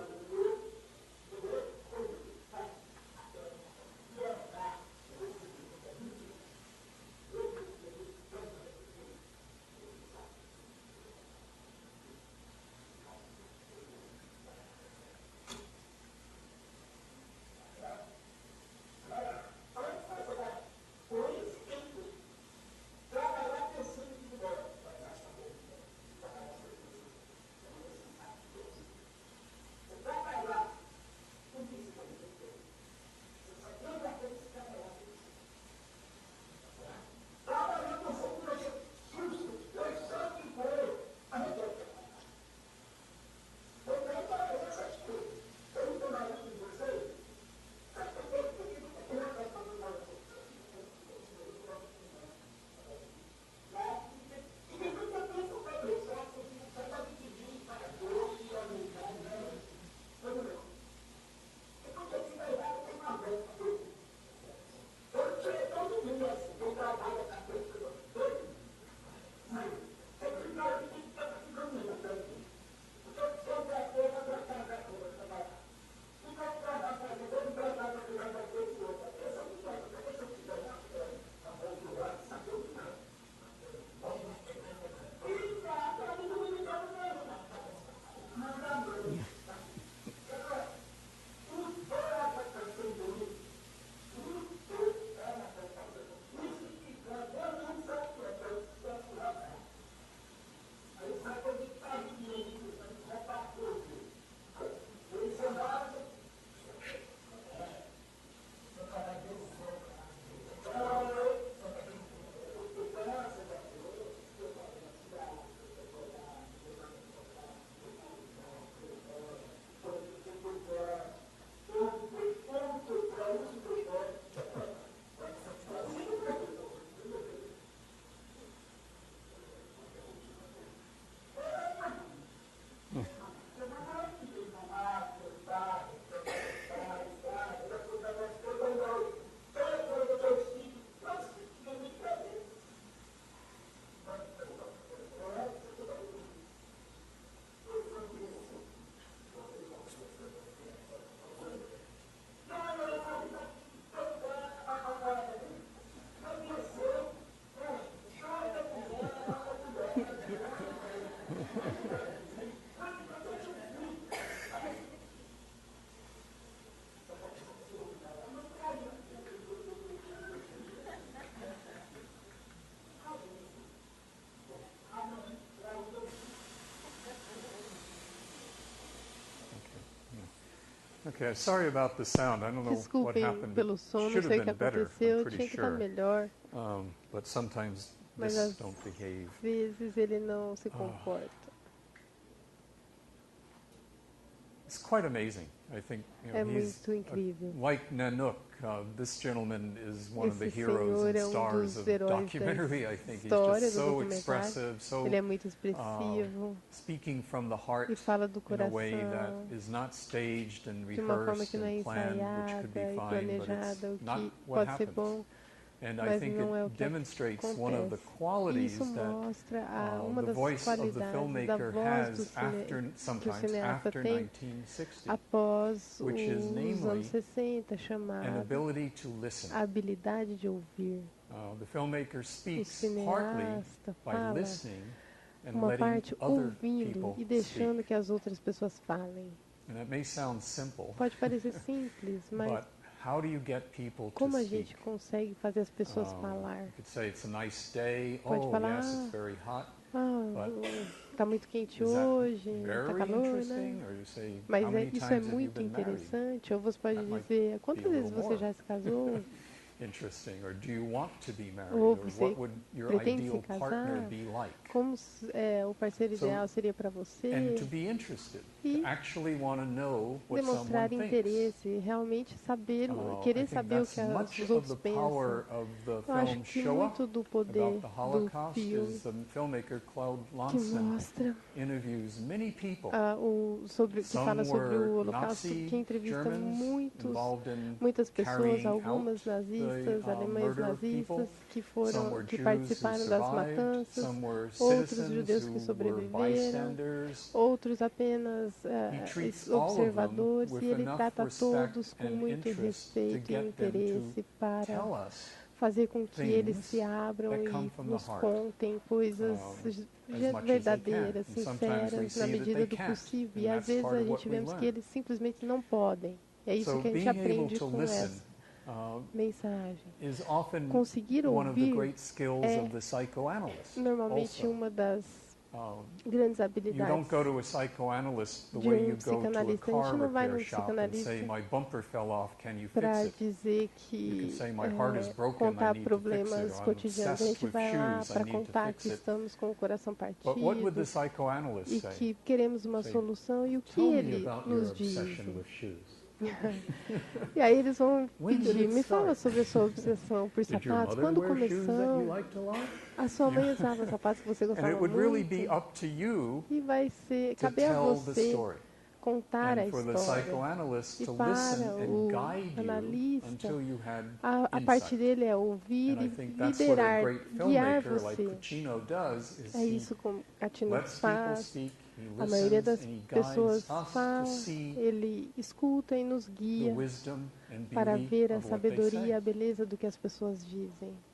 Okay, sorry about the sound. I don't know what Desculpem happened. pelo som, não sei o que aconteceu, tinha que estar melhor. But sometimes Mas this às don't behave. vezes ele não se comporta. It's quite amazing. I think É muito incrível. like Nanook. This gentleman is one of the Esse heroes senhor and é stars dos of heróis documentary. I da think he's história just do so documentário. expressive, so Ele é muito expressivo speaking from the heart e fala do in a way that coração is not staged and de uma forma rehearsed que não é and planned, which could be ensaiada e fine, but planejada, o it's not que what pode ser happens. bom, And I mas think não é o it que demonstrates one of the acontece. qualities Isso that mostra uma the das voice of the qualidades da filmmaker voz do has after, que o sometimes cineasta after tem 1960, após which is os namely anos 60, an chamada ability to listen. a habilidade de ouvir. The filmmaker O speaks partly cineasta by fala listening and uma letting parte other ouvindo people e deixando speak. que as outras pessoas falem. And it may sound simple, Pode parecer simples, mas but how do you get people to como a speak? gente consegue fazer as pessoas falar? You could say it's a nice day. Pode Oh, falar, yes, it's very hot. Tá muito quente Is that hoje, tá very calor, né? interesting? Or you say, Mas how many isso é times have you muito been married? interessante. Ou você pode That might dizer, quantas be a vezes little você more. já se casou? Interesting. Or do you want to be married? Ou Or você what would your pretende ideal se casar? partner be like? Como o parceiro So- ideal seria para você? And to be interested, E to actually want to know what demonstrar someone thinks. interesse, realmente saber, querer I think saber o that's que much os of outros the pensam. power of the Eu acho film que Shoah muito do poder about the do Holocaust filme is the filmmaker Claude que Lanzmann mostra interviews many people. que fala sobre o Holocausto, Nazi que entrevista Germans involved in muitas pessoas, carrying algumas out nazistas, the, alemães murder of people. nazistas Some were que Jews participaram who das survived, matanças, some were outros citizens judeus que who were sobreviveram, bystanders. outros apenas He treats all of them observadores, with e ele enough trata respect todos com and muito interest to respeito e get them interesse to para tell us fazer com que eles things se abram that e come from the nos heart, contem coisas as much as they verdadeiras, can. And sometimes we sinceras, na see that medida they do can't, possível. and E às that's vezes part a of what gente we vemos que learn. eles simplesmente não podem. É isso So que a gente being able aprende to com listen essa mensagem. is often Conseguir one of the ouvir great skills é of the psychoanalyst. normalmente also. uma das Um, grandes You habilidades don't go to a psychoanalyst the de way you go to a psicanalista. A car gente não vai repair num shop and say, psicanalista my bumper fell off, can you para fix it? dizer You que can say, my heart is broken, I contar need to fix problemas it. Or I'm cotidianos. A obsessed gente with vai lá shoes, I para need to contar fix que it. estamos com o coração But what would the partido psychoanalyst e say? que queremos uma Say, solução, e o que Tell me ele about your nos diz. obsession with shoes. E aí eles vão When did pedir, it me fala start? sobre a sua obsessão por Did your sapatos, mother quando wear shoes that you começou, liked a lot? a sua mãe usava sapatos que você And gostava it would really muito, be up to you e vai ser, to caber a tell the você story. contar a And for the história. psychoanalyst E to para listen o and guide you analista, until you had a parte insight. dele é ouvir And I e think that's what a liderar, great guiar filmmaker like você. Pacino does is É he isso que o Catino lets people faz. speak, he A maioria listens, das and he guides pessoas us to fala, see ele escuta e nos the guia wisdom and para beauty ver a of what they sabedoria e say. a beleza do que as pessoas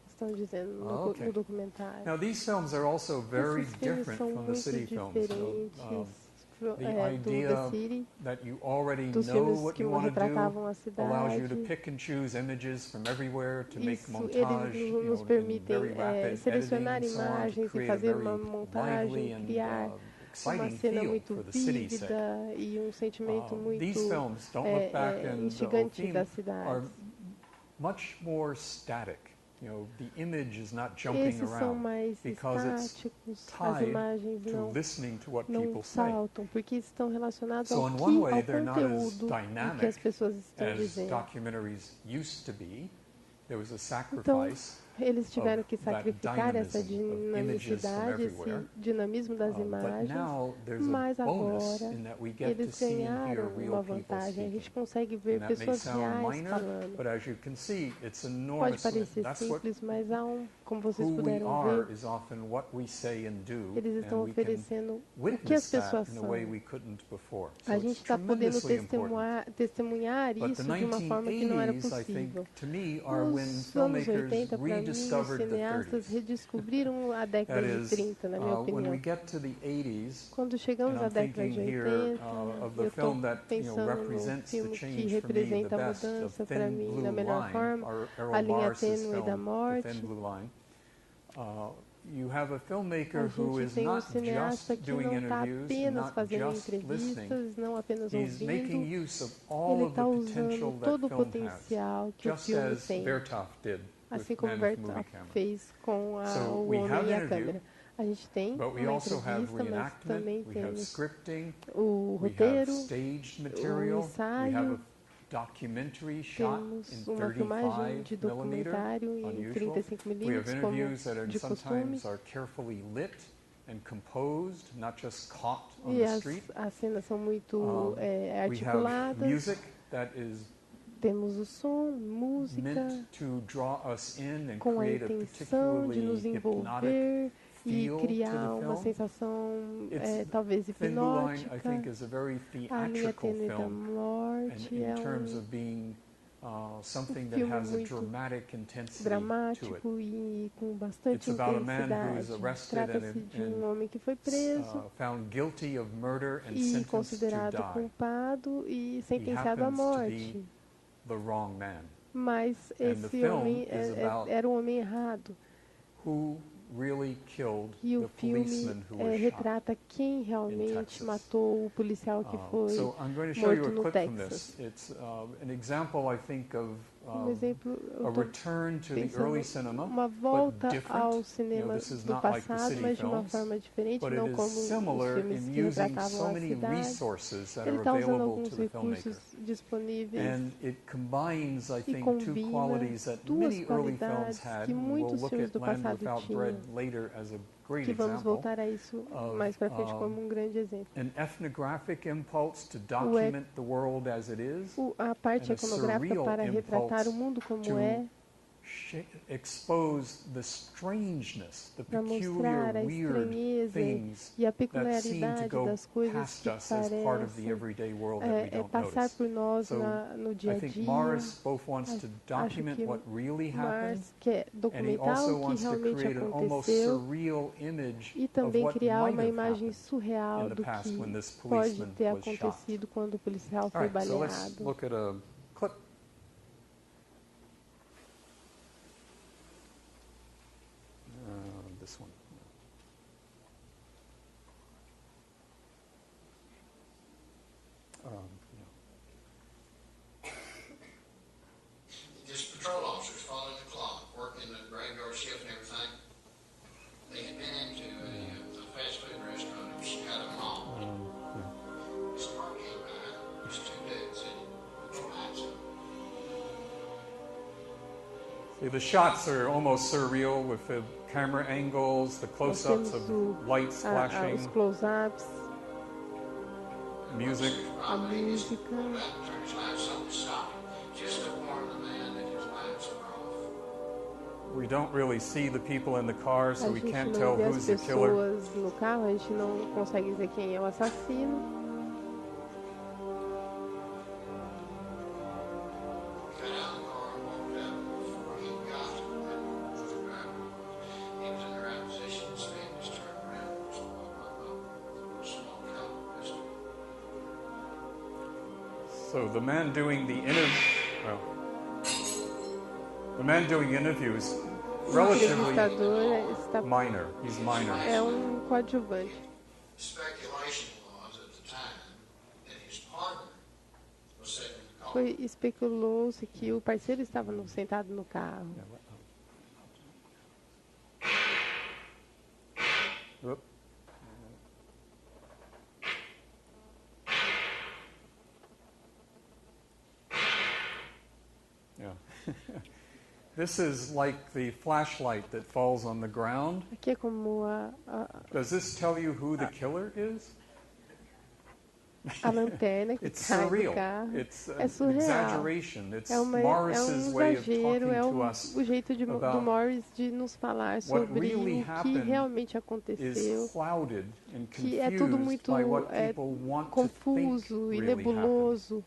estão dizendo Okay. no documentário. Now these films are also very Esses filmes different são from the muito city films. diferentes The do idea The City, that you already dos know filmes what que you want to retratavam a do allows you to cidade. pick and choose images from everywhere to make Isso, montage, eles nos in permitem very rapid selecionar editing and so on, to imagens e create a fazer very uma lively montagem, and criar uma exciting cena feel muito for the city's sake. vívida e um sentimento muito These films, don't look back, and the instigante theme da are cidade. much more static. You know, the image is not jumping Esses são around mais because it's estáticos, as tied imagens to listening to what não people say. saltam, porque estão relacionados So ao, in one way, ao they're not as conteúdo do que as dynamic pessoas estão as dizendo. documentaries used to be. There was a Então, sacrifice eles tiveram que of that sacrificar essa dynamism of images from dinamicidade, esse everywhere. dinamismo das But imagens, now there's a mas bonus agora in that we get to eles see and hear ganharam real uma people vantagem. A speaking. gente consegue ver And that may pessoas sound reais minor, falando. but as you can see, it's Pode enormous. parecer That's what simples, mas como vocês who we puderam are ver, is often what we say and do, eles and estão we can oferecendo o que as witness that pessoas in a são. way we couldn't before. So A it's gente está podendo tremendously important. testemunhar But isso the de uma forma que não era 1980s, I think, possível. to me, are when Nos anos filmmakers 80, para mim, os rediscovered the cineastas 30s. redescobriram a That década de is, 30, na minha when we opinião. get to the 80s, Quando and chegamos à I'm década thinking de here 80, of the eu estou film that pensando no represents the filme que change for me the representa a best, of mudança para Thin mim Blue da melhor Line, forma, Errol A Linha Morris's Tênue da film, The Morte. Thin Blue Line. you have a A filmmaker who gente is tem not cineasta just que doing não está interviews, apenas not fazendo just listening. entrevistas, não apenas He's making ouvindo, use of all ele of the está potential usando that todo o film has, potencial que o just filme as tem, Vertov did assim with como Man with Movie Vertov Camera. fez com So o we Homem have e a interview, Câmera. A gente tem but we uma also have entrevista, mas reenactment, também we have temos scripting, o we have roteiro, staged material, we ensaio, have a documentary shot in temos uma filmagem de 35 millimeter, documentário em unusual. 35 We have milímetros, como interviews that de costume, sometimes are carefully lit and composed, not just caught on e the as street. cenas são muito We have articuladas. music that is Temos o som, música, meant to draw us in and com a create a intenção de particularly nos hypnotic envolver e feel to criar the uma film. sensação It's talvez Thin Blue Line, I hipnótica. think, is a very A Linha theatrical Tênue da film, and Morte in é terms of being something that filme has a muito dramatic intensity to it. dramático e com bastante It's about a man who is intensidade. arrested Trata-se de um homem que foi preso found guilty of murder and e sentenced to considerado die. culpado e sentenciado à happens to morte. be the wrong man. Mas And the esse film homem is about era um homem errado. Who really killed E o the filme policeman who was shot? retrata quem realmente Texas. matou o policial que foi So I'm going to show you morto a no clip from Texas. this. It's an example, I think, of Exemplo, a eu estou return to the pensando early cinema, uma volta but different. ao cinema this is do not like the passado, city mas de uma films, forma diferente, but não it como is os similar filmes in que using retratavam so a many cidade. resources that Ele are está usando available alguns to the filmmaker. recursos disponíveis And it combines, I e think, two combina qualities that duas many early films qualidades had. que We'll muitos look filmes at do Land passado Without Bread tinham, later as a great que vamos example. voltar a isso of, mais para frente como um grande exemplo. An ethnographic impulse to document the world as it is, A parte and a iconográfica surreal para retratar o impulse mundo como to é, expose the strangeness, the para peculiar, mostrar a weird estranheza things e a that seem to peculiaridade go das coisas past que us as part of the parecem everyday world that we don't passar notice. por nós So, no dia I a think dia. Morris both wants to Acho document que what really happened, Mars quer and he documentar also o que wants to realmente create an almost aconteceu surreal image e of também what criar might uma have imagem happened surreal in the do past when que this pode policeman ter was shot. acontecido quando o policial All foi right, so let's baleado. look at a clip. This one. Just patrol officers following the clock, working the graveyard shift and everything. They had been into a fast food restaurant in Chicago Mall. This car came by, just two dudes sitting behind some. See, the shots are almost surreal with the camera angles, the Nós close-ups temos of lights os flashing, close-ups, music. a música. Turned his lights on to stop him, just to warn the man that his lights were off. We don't really see the people in the car, so A we gente can't não tell vê who's as the killer. pessoas no carro, a gente não consegue dizer quem é o assassino. Got out of the car and walked up. Before he got to where the driver was, he was in the right position, so he just turned around and just walked up with a small caliber pistol. So the man doing the interview is O relatively entrevistador está, minor. He's minor. é coadjuvante. Speculation was at the time that his partner was sitting in the car. Especulou-se que o parceiro estava sentado no carro. Oop. Yeah. This is like the flashlight that falls on the ground. Aqui é como Does this tell you who the killer is? a lanterna que It's cai do surreal. carro. It's É an surreal. exaggeration. It's É Morris's way of exagero, talking to us o jeito do about Morris de nos falar sobre really o que happened realmente aconteceu, is clouded and que é tudo confused muito by what people want to think confuso e really happened. nebuloso.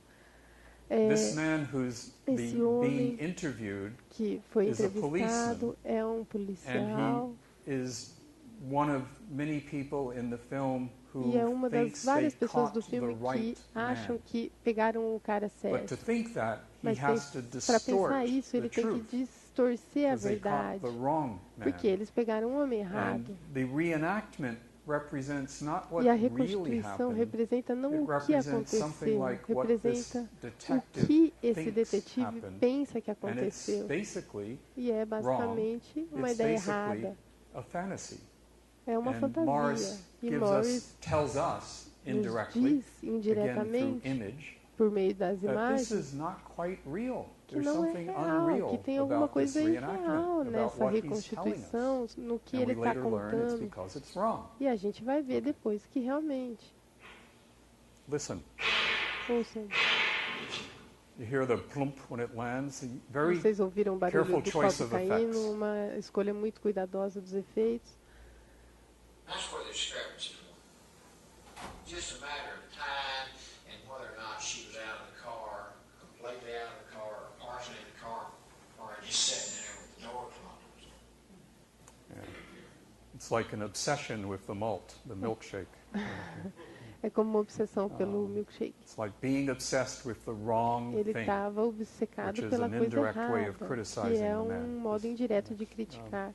This man who's esse being homem interviewed que foi is a entrevistado é um and policial he is one of many people in the film who e é uma das thinks they várias pessoas caught do the filme que right acham man. que pegaram o cara But to certo. think that, he Mas has to para distort pensar isso, the ele tem truth. que distorcer a verdade, porque eles pegaram um homem errado. E a reconstituição representa não o que aconteceu, representa o que esse detetive pensa que aconteceu. E é basicamente uma ideia errada. É uma fantasia. E Morris nos diz indiretamente, por meio das imagens, que não é real, que tem alguma coisa irreal nessa reconstituição, no que ele está contando. E a gente vai ver depois que realmente. Listen. Ouçam. You hear the plump when it lands. Vocês ouviram o barulho do copo caindo, uma escolha muito cuidadosa dos efeitos. That's where the discrepancy was. Just a matter of time and whether or not she was out of the car, completely out of the car, or partially in the car, or just sitting there with the door closed. Yeah. It's like an obsession with the malt, the milkshake. É como uma obsessão pelo milkshake. It's like being obsessed with the wrong thing. Ele estava obcecado pela coisa errada, que é um modo indireto de criticar.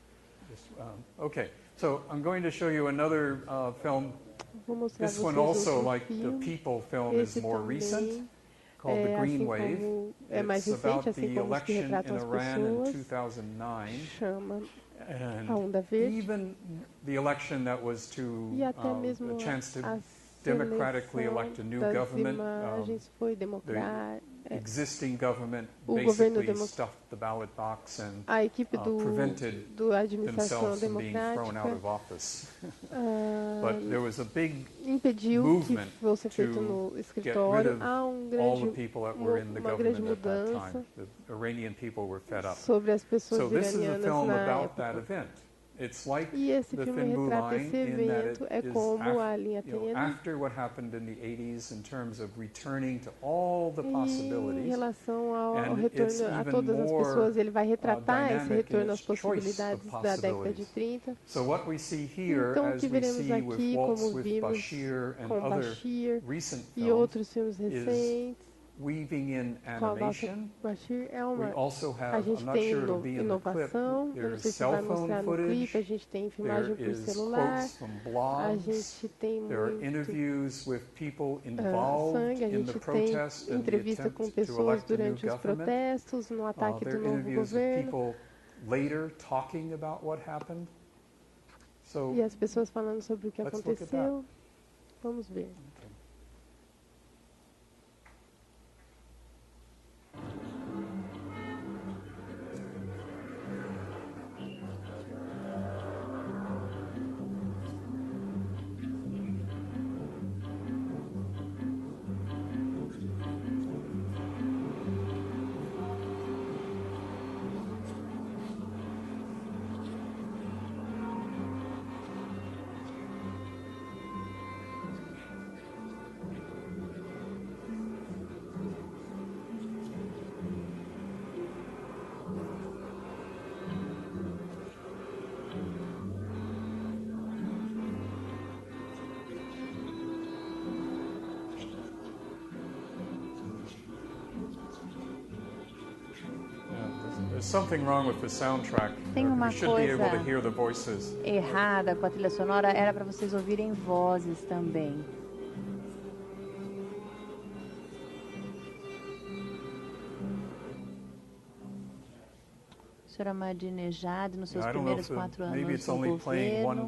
Okay, so I'm going to show you another film. Vou mostrar This one also, like the People film, is more recent, called The Green Wave. É mais recente, assim como os que retratam as pessoas. Chama A Onda Verde. Even the election that was to E até mesmo a chance to a democratically elect a new government. Foi democrática. Existing government basically stuffed the ballot box and a equipe prevented administração themselves from being thrown out of office. But there was a big impediu que fosse feito no escritório. Há uma grande mudança sobre as pessoas iranianas na época. E esse filme retrata esse evento, é como a linha tênue. E em relação ao retorno a todas as pessoas, ele vai retratar esse retorno às possibilidades da década de 30. Então, o que veremos aqui, como vimos com Bashir e outros filmes recentes, weaving in animation. A gente tem inovação, eu não sei se vai mostrar no clipe, a gente tem filmagem por celular, a gente tem muito sangue, a gente tem entrevista com pessoas durante os protestos, no ataque do novo governo. E as pessoas falando sobre o que aconteceu. Vamos ver. Tem uma coisa errada com a trilha sonora, era para vocês ouvirem vozes também. O senhor Ahmadinejad, nos seus primeiros 4 anos no governo,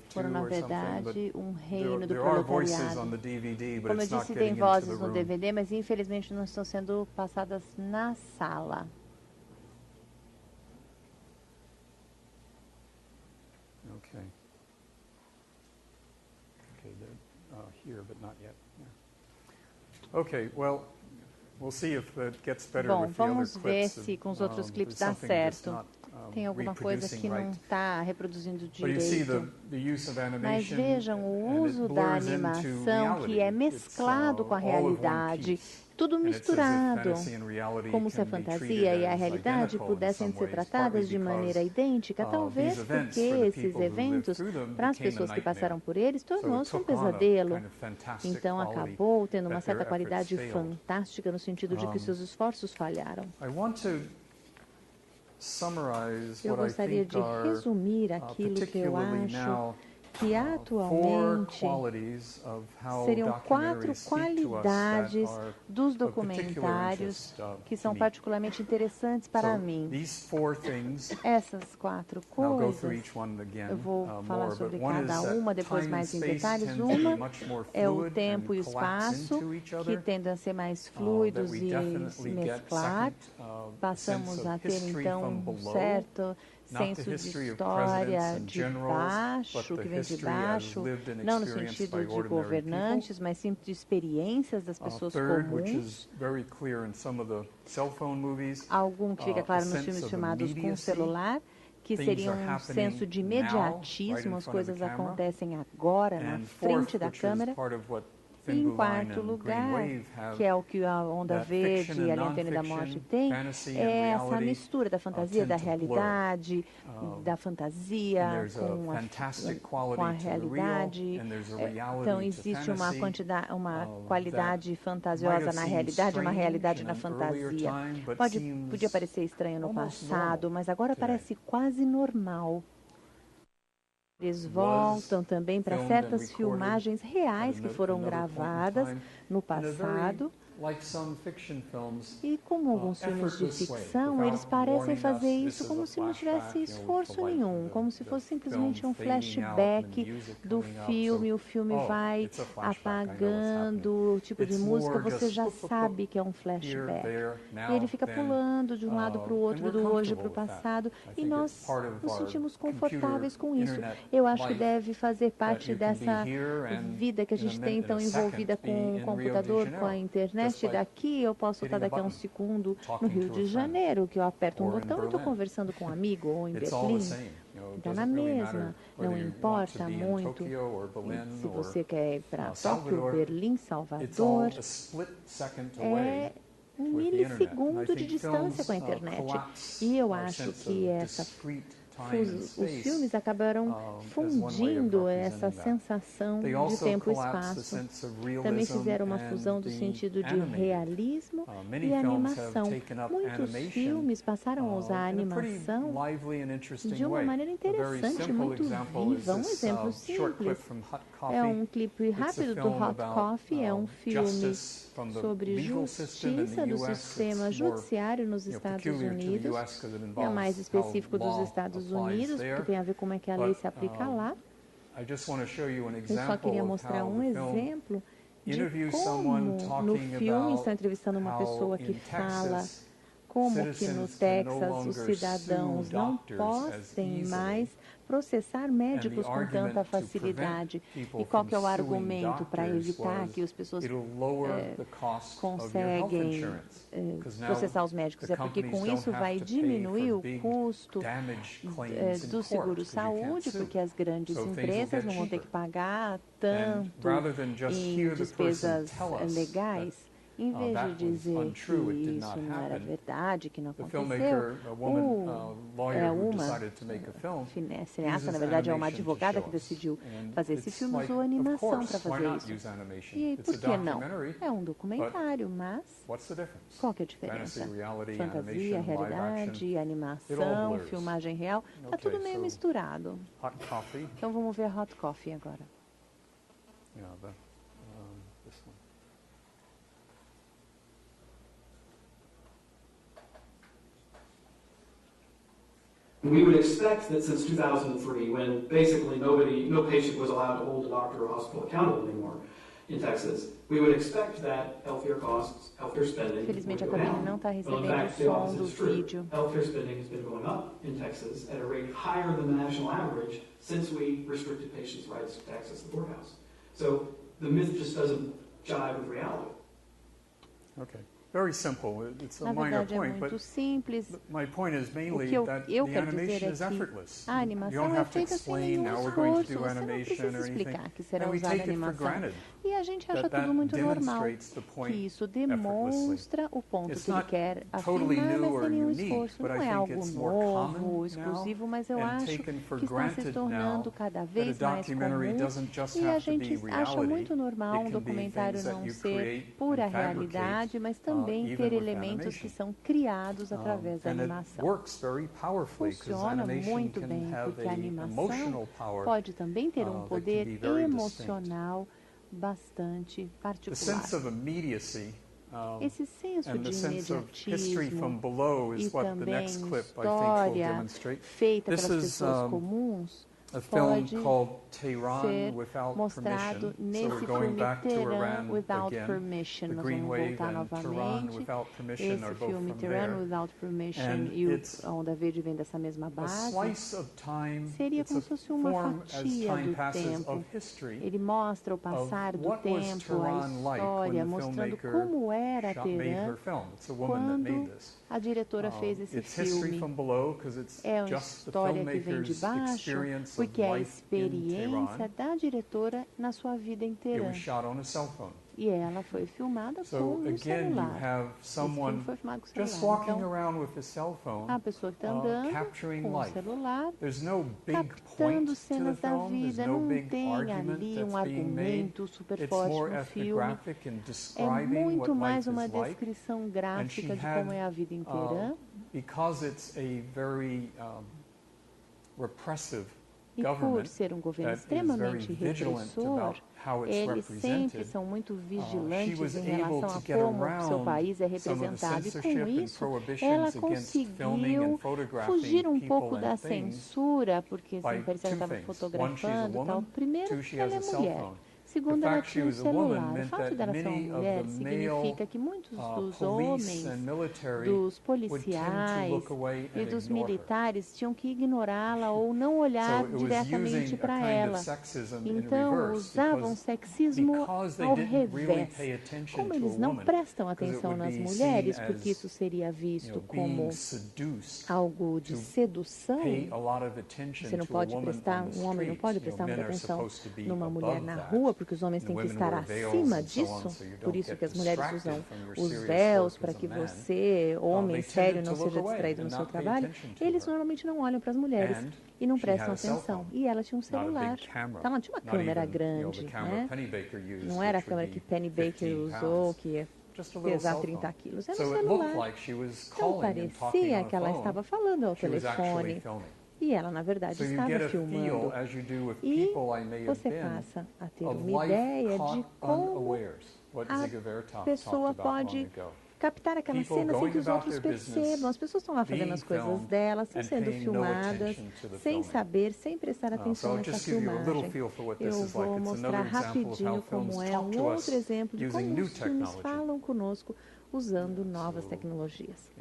foram, na verdade, um reino do proletariado. Como eu disse, tem vozes no DVD, mas infelizmente não estão sendo passadas na sala. Bom, vamos ver se com os outros clipes dá certo. Tem alguma coisa que não está reproduzindo direito. Mas vejam o uso da animação que é mesclado com a realidade. Tudo misturado, como se a fantasia e a realidade pudessem ser tratadas de maneira idêntica, talvez porque esses eventos, para as pessoas que passaram por eles, tornou-se um pesadelo. Então acabou tendo uma certa qualidade fantástica no sentido de que seus esforços falharam. summarize Eu what I gostaria think de are resumir aquilo que eu particularly acho now que four atualmente qualities of how seriam 4 documentaries speak to us that qualidades are dos of particular documentários interest que to são me. particularmente interessantes para So mim. these four things, Essas 4 and I'll go through coisas, each one again eu vou falar more, sobre but one cada is that uma, depois time and mais em space detalhes. tend to be Uma much more é o fluid tempo e o and collapse espaço, into each que other. tendem a ser mais That fluidos we e se definitely get mesclar. sense Passamos a of ter, history então, from um below, certo not the senso de history of história presidents and de generals, baixo, but que the vem de history as baixo, lived and não no experienced sentido by de ordinary governantes, people. mas sim de experiências das pessoas Third, which comuns. is very clear in some of the cell phone movies, Algum que fica claro nos sense filmes of filmados com immediacy. celular, que Things seria are um happening senso de now, imediatismo, right in as front of the coisas camera. acontecem agora, na And frente fourth, da which is câmera. part of what E Thin em Blue Line quarto and Green lugar, Wave have, que é o que a Onda that Verde fiction e a and Linha Tênue da non-fiction, Morte tem, fantasy and é essa reality, mistura da fantasia, da tend to blur. realidade, da And fantasia there's a com fantastic com a quality to the real, realidade. and there's a reality Então, to existe uma fantasy, uma that qualidade might fantasiosa have na seemed realidade, uma realidade strange na in an earlier fantasia. time, but Podia seems parecer estranho no almost passado, normal mas agora today. parece quase normal. Eles Was voltam também para filmed and certas recorded filmagens reais que foram another point in gravadas time no in a very, passado. like some fiction films, E como alguns filmes de effortless way, ficção, without eles parecem warning fazer us, isso this como is a se não tivesse flashback, esforço the light nenhum, of como se the fosse simplesmente film um fading out and the flashback music do coming up, filme, so, o filme oh, vai it's a flashback, I know what's apagando, o tipo de It's música, more você just já whoop, whoop, sabe que é um here, flashback. there, E now, ele fica then, pulando de um lado para o outro, and we're do hoje para comfortable o with that. passado, I e think nós it's part of nos our sentimos computer, confortáveis com isso. internet Eu acho que life, deve fazer that parte you can be dessa here and vida que a in a gente tem minute, tão in a envolvida second, be com o in Rio de computador, com a Janeiro, internet. just by Daqui eu posso estar hitting a daqui a um button, segundo no talking Rio to a de friend, Janeiro, que eu aperto um or in botão e estou Berlin. conversando com um amigo, ou em It's all the Berlim. same. It Está na doesn't really mesma. matter Não whether you want importa to be in muito Tokyo or Berlin se or você quer ir para Tóquio, Salvador. Berlim, It's all Salvador. a split second away É um with the internet. And I milissegundo de think distância films com a internet. collapse E eu our acho sense que of essa discrete time and os space filmes acabaram as one way of fundindo essa representing that. sensação They de also tempo e collapse the espaço. sense of Também realism fizeram uma and fusão do the sentido de animated. realismo Many e films have animação. taken up Muitos animation filmes passaram a usar a in a pretty animação lively and interesting de uma way. maneira A very interessante, simple muito example is viva. Um this exemplo short clip simples from Hot é Coffee. um clipe It's a rápido do film Hot about Coffee, é um filme justice from the sobre legal system in justiça the do US. sistema It's more, judiciário nos Estados peculiar to the Unidos. US because it É involves mais específico how dos law Estados applies Unidos, there. porque tem a ver como é que a lei But, se aplica lá. I just want to show you an Eu só example queria of mostrar how um the film exemplo de interviews como someone no talking filme about estão entrevistando uma how pessoa que in fala Texas, como que no citizens can no Texas os longer cidadãos sue não doctors as podem easily. mais processar médicos And the com tanta argument to facilidade. prevent people E qual que é o from suing argumento para doctors evitar was que as pessoas it'll lower the cost of your health conseguem insurance. 'Cause now processar os médicos? the É porque companies com don't isso have vai to pay diminuir for o big custo damage claims in do court, 'cause you seguro-saúde, can't sue. porque as grandes So things will empresas get não vão ter que cheaper. pagar And tanto rather than just em hear the person despesas tell us legais. Em vez de that was dizer untrue, it que did isso not não era happen, verdade, que não the aconteceu, filmmaker, a woman, lawyer who decided to make a film, cineasta, na uses verdade, é uma animation to advogada show que us. decidiu And fazer esse it's filme, like, usou of animação para course, why fazer not isso. use animation? E It's por a que não? documentary, É um documentário, mas what's the difference? qual que é a diferença? Fantasy, reality, Fantasia, animation, live realidade, action, it all animação, blurs. filmagem real, está Okay, tudo meio so- misturado. Hot coffee. Então vamos ver a Hot Coffee agora. Yeah, this one. We would expect that since 2003, when basically no patient was allowed to hold a doctor or hospital accountable anymore in Texas, we would expect that healthcare costs, healthcare spending Felizmente a would go cabine não down. está Well, in recebendo o fact, the som opposite do is true. vídeo. Healthcare spending has been going up in Texas at a rate higher than the national average since we restricted patients' rights to access the courthouse. So the myth just doesn't jive with reality. Okay. Very simple. It's a Na minor verdade é point, muito but simples. my point is mainly O que that eu the quero dizer animation é is que effortless. a You animação don't é have to feita sem explain nenhum now we're going to esforço, do você não animation precisa or anything. explicar que será And we usada take it for animação. granted E a gente acha that tudo muito normal, demonstrates the que point isso effortlessly. demonstra o ponto It's que ele not quer totally afirmar, new mas or sem nenhum unique, esforço. but Não I é think algo it's more novo, common exclusivo, now mas eu and acho taken for que está se granted tornando now cada that a vez mais documentary comum. doesn't just E a have to be gente acha reality. muito normal It um can be documentário things that não you ser create pura and fabricate, realidade, mas também também ter elementos que são criados através da animação. Funciona muito bem, porque a animação pode também ter um poder emocional bastante particular. Esse senso de imediatismo e também história feita pelas pessoas comuns pode ser mostrado nesse filme Tehran Without Permission. Nós vamos voltar novamente. Esse filme Tehran Without Permission e o David vem dessa mesma base. Seria como se fosse uma fatia do tempo. Ele mostra o passar do tempo, a história, mostrando como era Tehran quando a diretora fez esse filme. É uma história que vem de baixo, porque é a experiência da diretora na sua vida inteira. E ela foi filmada com um celular. Esse filme foi filmado com o celular. Então, a pessoa que está andando com o celular, captando cenas da vida, não tem ali um argumento super forte no filme. É muito mais uma descrição gráfica de como é a vida inteira. E por ser um governo extremamente repressor, eles sempre são muito vigilantes em relação a como o seu país é representado. E com isso, ela conseguiu fugir um pouco da censura, porque sempre ela estava fotografando e tal. Primeiro, ela é mulher. Segundo, ela tinha um celular. O fato dela ser uma mulher significa que muitos dos homens, dos policiais e dos militares tinham que ignorá-la ou não olhar diretamente para ela. Então, usavam sexismo ao revés. Como eles não prestam atenção nas mulheres, porque isso seria visto como algo de sedução, você não pode prestar, um homem não pode prestar muita atenção numa mulher na rua, porque os homens têm que estar acima disso, por isso que as mulheres usam os véus para que você, homem sério, não seja distraído no seu trabalho. Eles normalmente não olham para as mulheres e não prestam atenção. E ela tinha um celular. Então ela tinha uma câmera grande, né? Não era a câmera que Penny Baker usou, que ia pesar 30 quilos. Era um celular. Então parecia que ela estava falando ao telefone. E ela, na verdade, estava filmando. E você passa a ter uma ideia de como a pessoa pode captar aquelas cenas sem que os outros percebam. As pessoas estão lá fazendo as coisas delas, estão sendo filmadas, sem saber, sem prestar atenção nessa filmagem. Eu vou mostrar rapidinho como é um outro exemplo de como os filmes falam conosco usando novas tecnologias.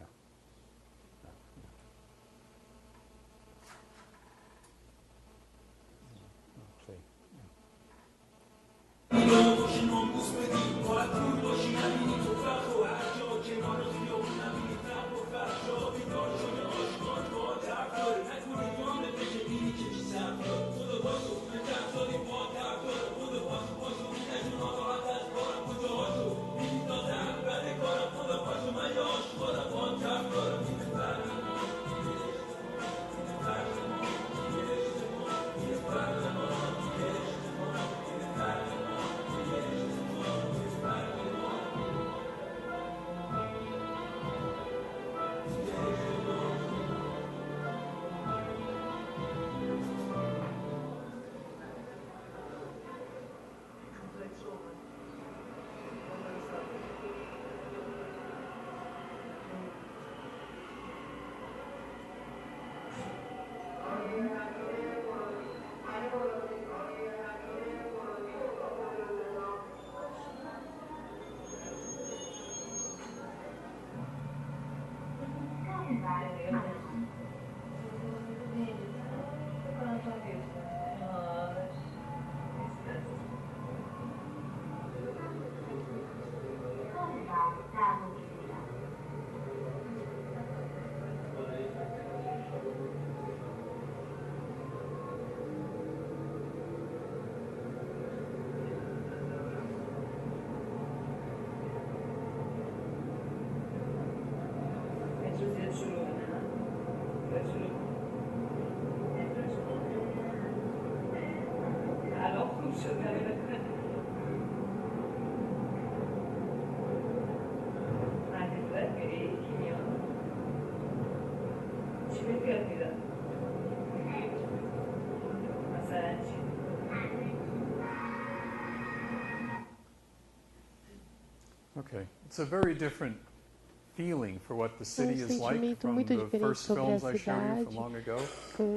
Okay, it's a very different feeling for what the city is like sentimento from muito the diferente first sobre a films I showed you cidade, from long ago.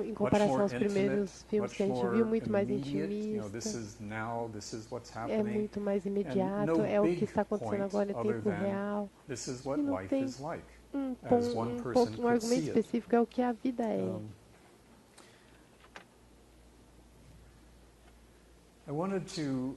em comparação aos primeiros filmes que a gente viu, muito mais immediate. You know, intimista. this is what's É happening. muito mais And imediato, no é o que big está acontecendo point agora em other tempo than real. this is what E não life tem is like, um as one person ponto, um could argumento see it. específico, é o que a vida é. I wanted to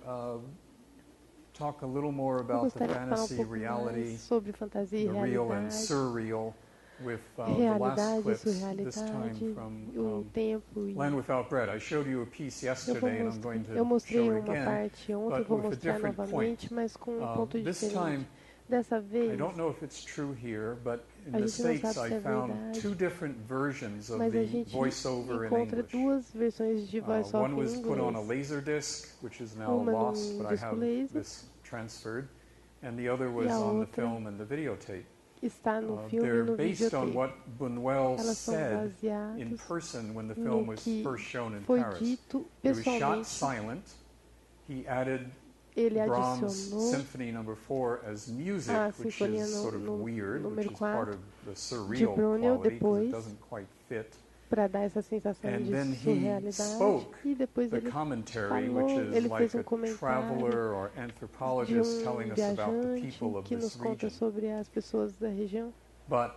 talk a little more Eu about the gostaria de falar fantasy, pouco reality, mais sobre fantasia e the real and realidade, surreal, with the last realidade e clips, this time surrealidade, from o tempo e... Land Without Bread. I showed you a piece yesterday, and I'm going Eu to mostrei show it uma again, parte ontem, but vou with a mostrar different novamente, point. mas com um ponto This diferente. time, Dessa I vez, don't know if it's true here, but in a the gente não States sabe se I é found verdade, two different versions of mas a the gente voiceover in encontra English. duas versões de voice-over One was em put on a inglês. laser disc, which is now Uma lost, num but I disco have laser this transferred, and the other was e a on the outra film and the videotape. está no filme e They're no based on videotape. what Buñuel Elas são said in baseadas person when the film no was que first shown in foi Paris. dito It was shot pessoalmente. silent. He added Ele Brahms' adicionou Symphony No. 4 as music, a which sinfonia is sort of no weird, which número is part 4 of the de surreal Brunel quality, because it depois, doesn't quite fit. para dar essa sensação And de then he surrealidade. spoke E depois the ele commentary, falou, which is ele like fez um a comentário traveler or de anthropologist telling us about the viajante people of que nos this conta region. sobre as pessoas da região. But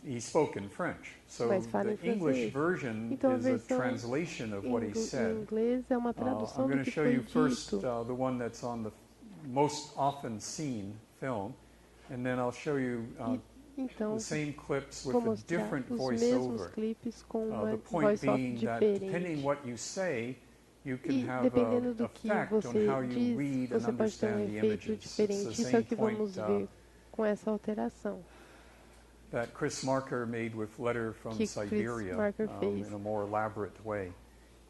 he spoke in French, so Mas fala em the English francês. version Então a is a versão translation of what he em said. inglês é uma I'm tradução going do to que show foi you first dito. the one that's on the most often seen film, and then I'll show you Então, the same clips with vou a mostrar different os mesmos voiceover. clipes com uma The point voice-off being that depending diferente. what you say, you can E have dependendo do an que effect on você how you diz, read and você pode ter um understand the efeito images. It's diferente. the Isso é o same que point vamos ver com essa alteração. that Chris Marker made with Letter from Que Chris Siberia Marker fez. in a more elaborate way,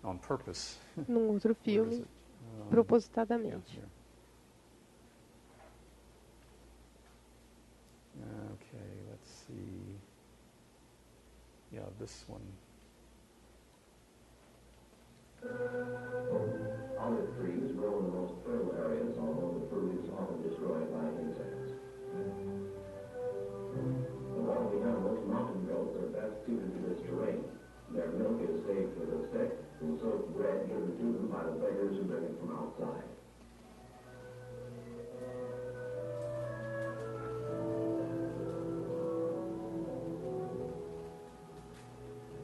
on purpose. Num outro Where is filme, it? propositadamente. Yeah, okay, let's see. Yeah, this one. Olive trees grow in the most fertile areas, although the fruit is often destroyed by insects. Of all the animals, mountain goats are best suited to this terrain. Their milk is saved with a stick and soaked bread given to them by the beggars who bring it from outside.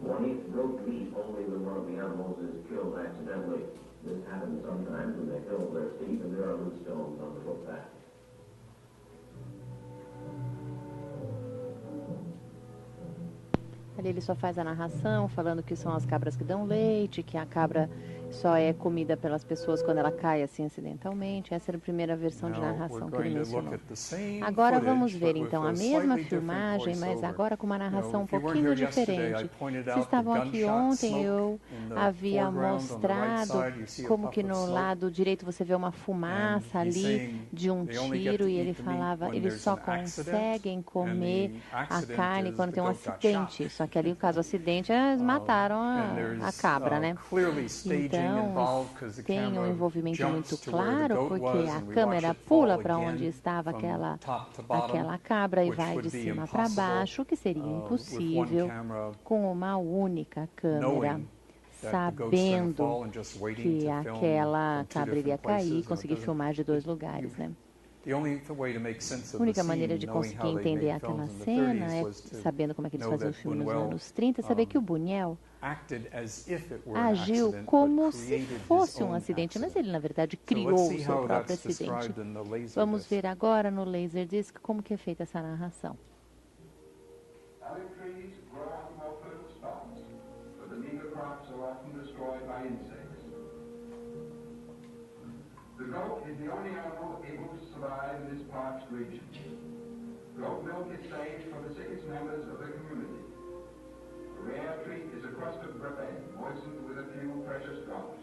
One eats goat meat only when one of the animals is killed accidentally. This happens sometimes when they fill their teeth and there are loose stones on the footpath. Ali ele só faz a narração, falando que são as cabras que dão leite, que a cabra só é comida pelas pessoas quando ela cai assim acidentalmente. Essa era a primeira versão de narração que ele mencionou. Agora vamos ver então a mesma filmagem, mas agora com uma narração um pouquinho diferente. Se estavam aqui ontem, eu havia mostrado como que no lado direito você vê uma fumaça ali de um tiro e ele falava, eles só conseguem comer a carne quando tem um acidente. Só que ali, no caso do acidente, eles mataram a cabra, né? Então, tem um envolvimento muito claro, porque a câmera pula para onde estava aquela cabra e vai de cima para baixo, o que seria impossível com uma única câmera, sabendo que aquela cabra iria cair e conseguir filmar de dois lugares, né? A única maneira de conseguir entender aquela cena é, sabendo como é que eles faziam os filmes nos anos 30, saber que o Buñuel agiu como se fosse um acidente, mas ele, na verdade, criou o seu próprio acidente. Vamos ver agora no Laserdisc como que é feita essa narração. The goat is the only animal able to survive in this parched region. Goat milk is saved for the sickest members of the community. A rare treat is a crust of bread moistened with a few precious drops.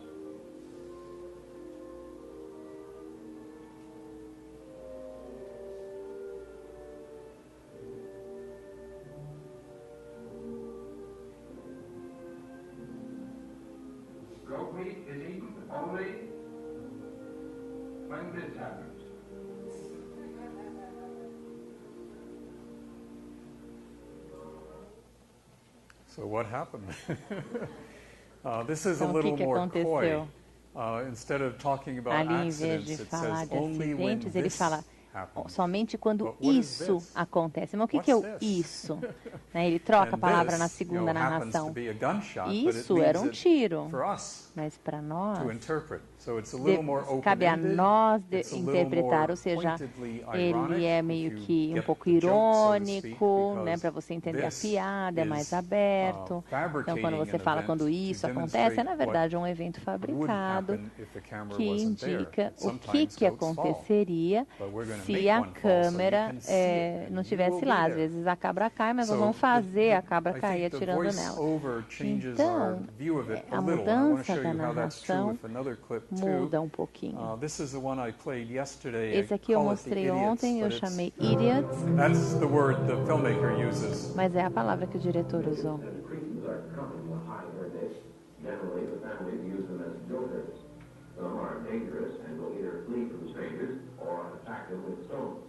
Goat meat is eaten only when this happens. So what happened? This is a Então, o little que more aconteceu? coy. Instead of talking about Ali, em vez accidents, de it falar says de only when acidentes, ele this fala happens. somente quando But what is isso this? acontece. Mas o que é o What's this? isso? Né, ele troca a And palavra na this, segunda happens to narração. be a gunshot, but it Isso era um leaves it tiro, for us mas para nós, to interpret. So it's a little more cabe a open-ended. nós It's a little interpretar, more ou seja, pointedly ele ironic é if meio you que get pouco the joke, so to irônico, speak, né, para você entender a this piada, é mais is, aberto. Então, quando você fabricating fala an quando event isso to acontece, é na demonstrate verdade um evento would fabricado happen if the camera que wasn't there. indica o Sometimes que goats fall, aconteceria but we're gonna se make a one fall so you câmera can see it and não you estivesse will be lá. Às there. vezes a cabra cai, mas nós So vamos fazer a cabra I cair think the atirando nela. voice-over changes our Então, view of it a a little. And I want to mudança show da you how that's true narração with another clip too. muda um pouquinho. This is the one I played yesterday. Esse aqui eu call it the mostrei idiots, ontem, eu but chamei idiots, that's the word the filmmaker uses. mas é a palavra que o diretor usou. Cretans are common to hide their dicks. Generally, the families use them as jokers. Some are dangerous and will either flee from strangers or attack them with stones.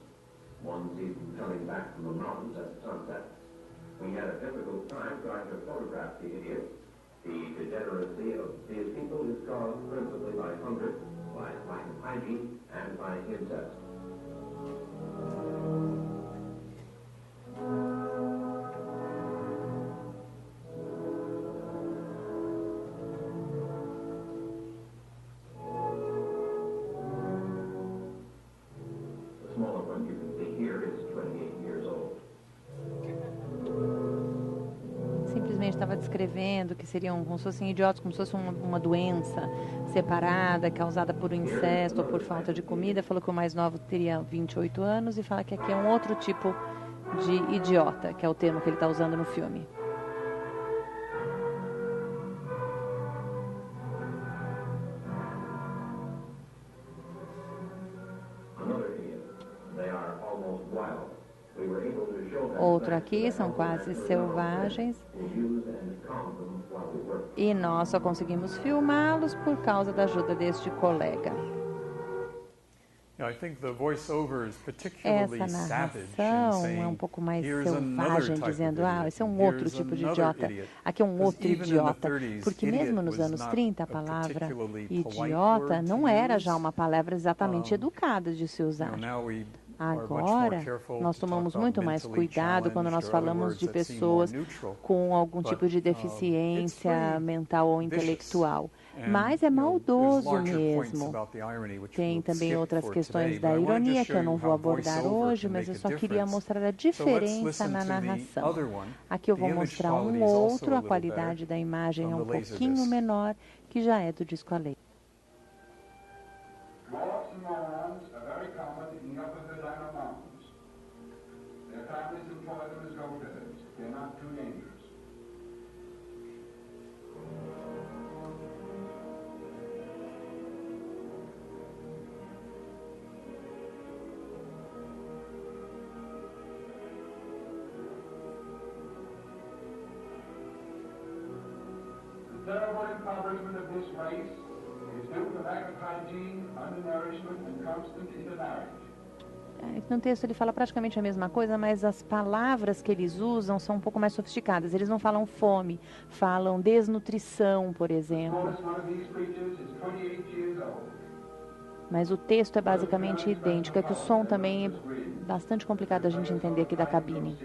One sees them coming back from the mountains at sunset. We had a difficult time trying to photograph the idiots. The degeneracy of these people is caused principally by hunger, by lack of hygiene, and by incest. The smaller one you can see here is 28 years old. Simplesmente estava descrevendo que seriam como se fossem idiotas, como se fosse uma doença separada, causada por incesto ou por falta de comida. Falou que o mais novo teria 28 anos e fala que aqui é um outro tipo de idiota, que é o termo que ele está usando no filme. Outro aqui, são quase selvagens. E nós só conseguimos filmá-los por causa da ajuda deste colega. Essa narração é um pouco mais selvagem, dizendo, esse é um outro tipo de idiota, aqui é um outro idiota, porque mesmo nos anos 30 a palavra idiota não era já uma palavra exatamente educada de se usar. Agora, nós tomamos muito mais cuidado quando nós falamos de pessoas com algum tipo de deficiência mental ou intelectual. Mas é maldoso mesmo. Tem também outras questões da ironia que eu não vou abordar hoje, mas eu só queria mostrar a diferença na narração. Aqui eu vou mostrar um outro, a qualidade da imagem é um pouquinho menor, que já é do disco a laser. Dwarfs and morons are very common in the upper Verdina Mountains. Their families employ them as goat herds. They're not too dangerous. The terrible impoverishment of this race is due to lack of hygiene, undernourishment, and constant intermarriage. No texto ele fala praticamente a mesma coisa, mas as palavras que eles usam são um pouco mais sofisticadas. Eles não falam fome, falam desnutrição, por exemplo. Mas o texto é basicamente idêntico. É que o som também é bastante complicado a gente entender aqui da cabine.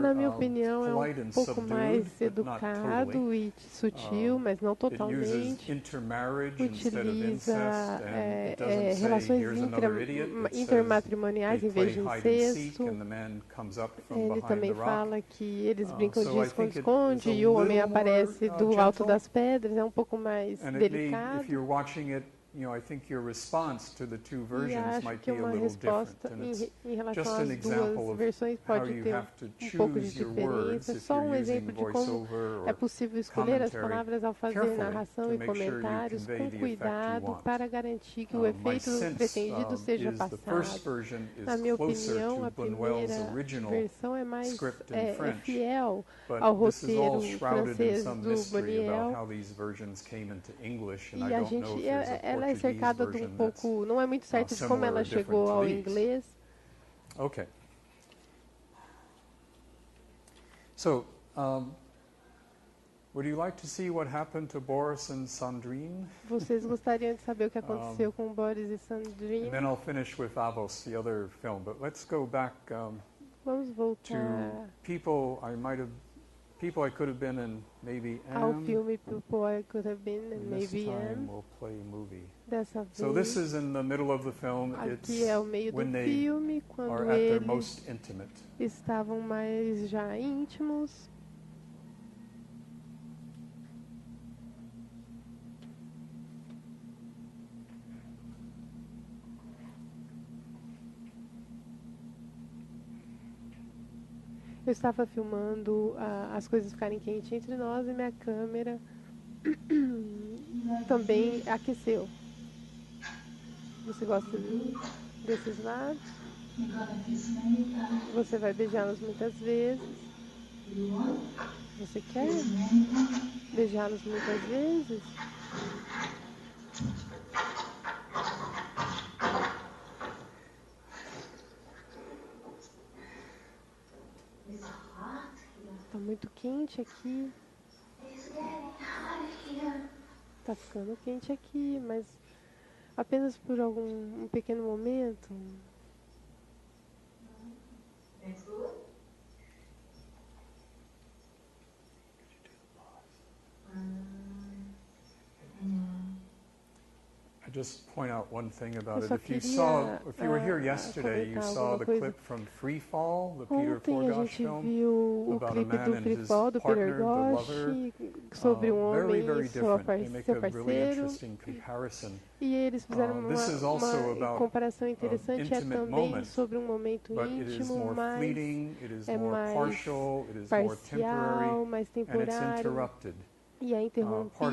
Na minha opinião, é um pouco mais educado e sutil, mas não totalmente. Utiliza relações intermatrimoniais em vez de incesto. Ele também fala que eles brincam de esconde-esconde e o homem aparece do alto das pedras. É um pouco mais delicado. I think your response to the two versions might be a uma little different. resposta And it's em relação just às an example duas of versões how pode you ter have to pouco de choose your words diferença. if Só you're using exemplo de como voiceover é or possível escolher as commentary palavras ao fazer carefully narração to e make sure you comentários convey com the effect you cuidado want. para garantir que o My efeito sense pretendido seja is the first passado. version Na is minha closer opinião, a to Buñuel's primeira original versão é mais script in French, fiel but ao this is all roteiro shrouded in francês some do mystery about Buñuel. how these versions came into English, and E I a don't know gente, if there's a ela é Portuguese cercada de version that's pouco, não é muito certo de como similar ela or different chegou to ao these. inglês. Okay. So, would you like to see what happened to Boris and Sandrine? Vocês gostariam de saber o que aconteceu com Boris e Sandrine? And then I'll finish with Avos, the other film. But let's go back Vamos to voltar people I could have been in, maybe ao Anne. filme People I Could Have Been and And this Maybe time Anne. we'll play a movie. Dessa vez, So this is in the middle of the film. aqui é o meio do when they filme, are quando at their eles most intimate. estavam mais já íntimos. Eu estava filmando as coisas ficarem quentes entre nós e minha câmera também aqueceu. Você gosta desses lábios? Você vai beijá-los muitas vezes. Você quer beijá-los muitas vezes? Está muito quente aqui. Está ficando quente aqui, mas apenas por um pequeno momento. I just point out one thing about Eu it. só If you were here yesterday, you comentar saw alguma the coisa. clip from Free Fall, the Peter Ontem a Forgosh gente film, viu o about a clipe man do and Free his Fall, do partner, Peter the Ghosh, lover. sobre Very, homem very e different. They make seu a really parceiro. interesting comparison. E eles fizeram This is also uma about comparação interessante, é intimate também moment, sobre um momento but it is íntimo, more mas fleeting, it is é more mais partial, it is more temporary, parcial, mais and it's temporário interrupted. e é Part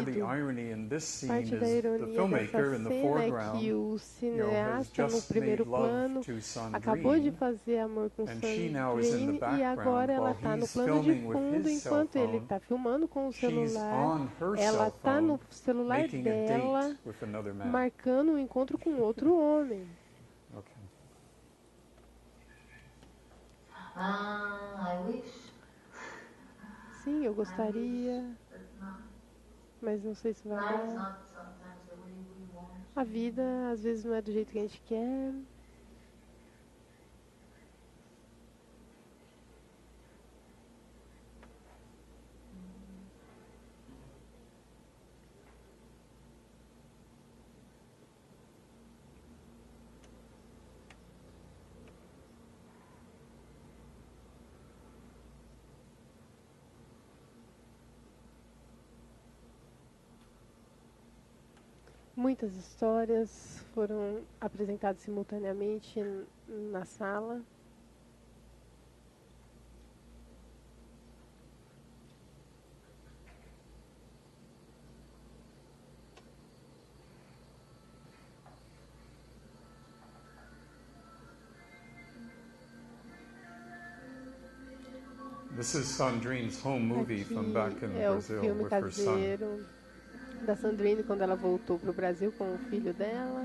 of the interrompido. irony in this scene Parte is da the ironia filmmaker dessa in the cena é foreground, que o has cineasta no just primeiro made love plano to acabou de Sandrine, fazer amor com and she now is in the Sandrine e background agora ela while está no he's plano de filming with fundo his cell enquanto ele phone. está filmando com o She's celular. on her Ela cell está phone no celular making a dela date with another man. marcando um encontro com outro homem. Okay. I wish. Sim, eu gostaria, mas não sei se vai Life's dar. not sometimes the way we want. A vida às vezes não é do jeito que a gente quer. Muitas histórias foram apresentadas simultaneamente na sala. This is Sandrine's home movie from back in É o Brazil filme with her son. caseiro da Sandrine quando ela voltou para o Brasil com o filho dela.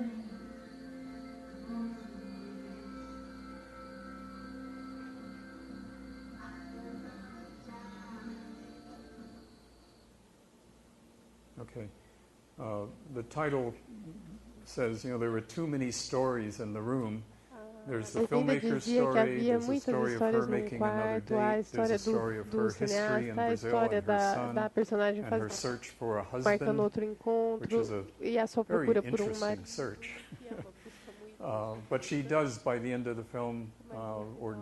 Okay. The title says, there were too many stories in the room. There's the A Linda filmmaker's dizia que story, havia there's the muitas story of her histórias no making another quarto, a date, there's história the story of do her history in cineasta, a Brazil história and her son, da personagem and her search for a marcando husband, outro which encontro is a e a sua very procura por um interesting marido. search. But she does, by the end of the film, or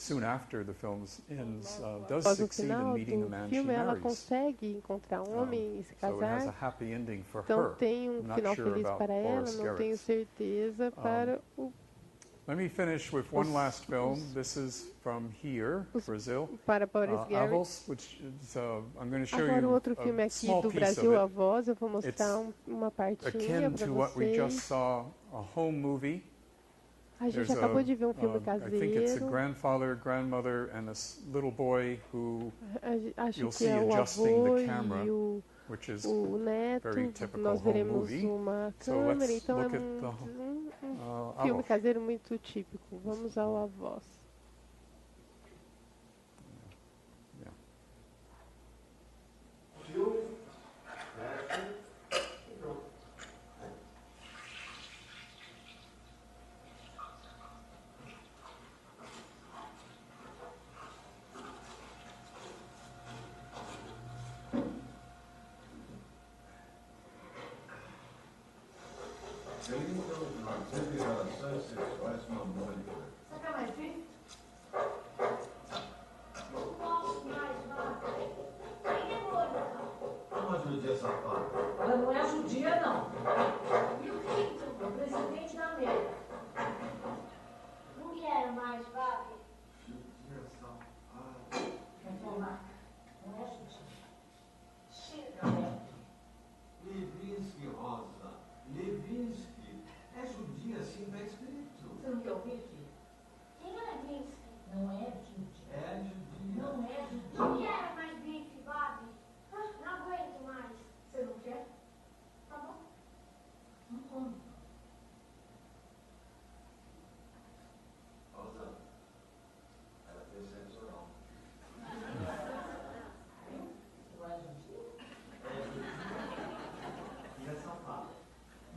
soon after the film ends, does Após o succeed in final meeting the do man she filme, ela marries. consegue encontrar um homem e se So it has a casar. happy ending for Então her. tem I'm not final sure feliz about para ela, Boris não tenho Garretts. certeza para o Let me finish with one last film. This is from here, Brazil. para Boris Garretts. Avós, which is, I'm going to show Agora you o outro filme a aqui small do piece Brasil, of A it. Voz, eu vou mostrar uma partinha Akin para to what we just vocês. saw, a home movie. A gente There's acabou de ver um filme I think it's a caseiro. grandfather, grandmother, and a little boy who Acho you'll que see é o adjusting avô the camera, e which is o neto. very typical Nós home veremos movie. uma So câmera, let's então é look at um the filme Avós. caseiro muito típico. Vamos ao A Voz. Você quer mais bife? Não posso mais, vai. Aí depois, então. Uma judia safada. Ela não é judia, não. E o Clinton, o presidente da América? Não quero mais, Babi. Judia safada. Reformar. Não é judia. Chega. Levinsky, Rosa. Levinsky. É judia, assim está escrito. Você não quer ouvir, filho? Quem é Levinsky? Não é judia. É judia. Não é judia. Não quero mais bife, Babi. Não aguento mais. Você não quer? Tá bom. Não come. Rosa. Ela fez sexo oral. Não é judia? É judia. E é safada.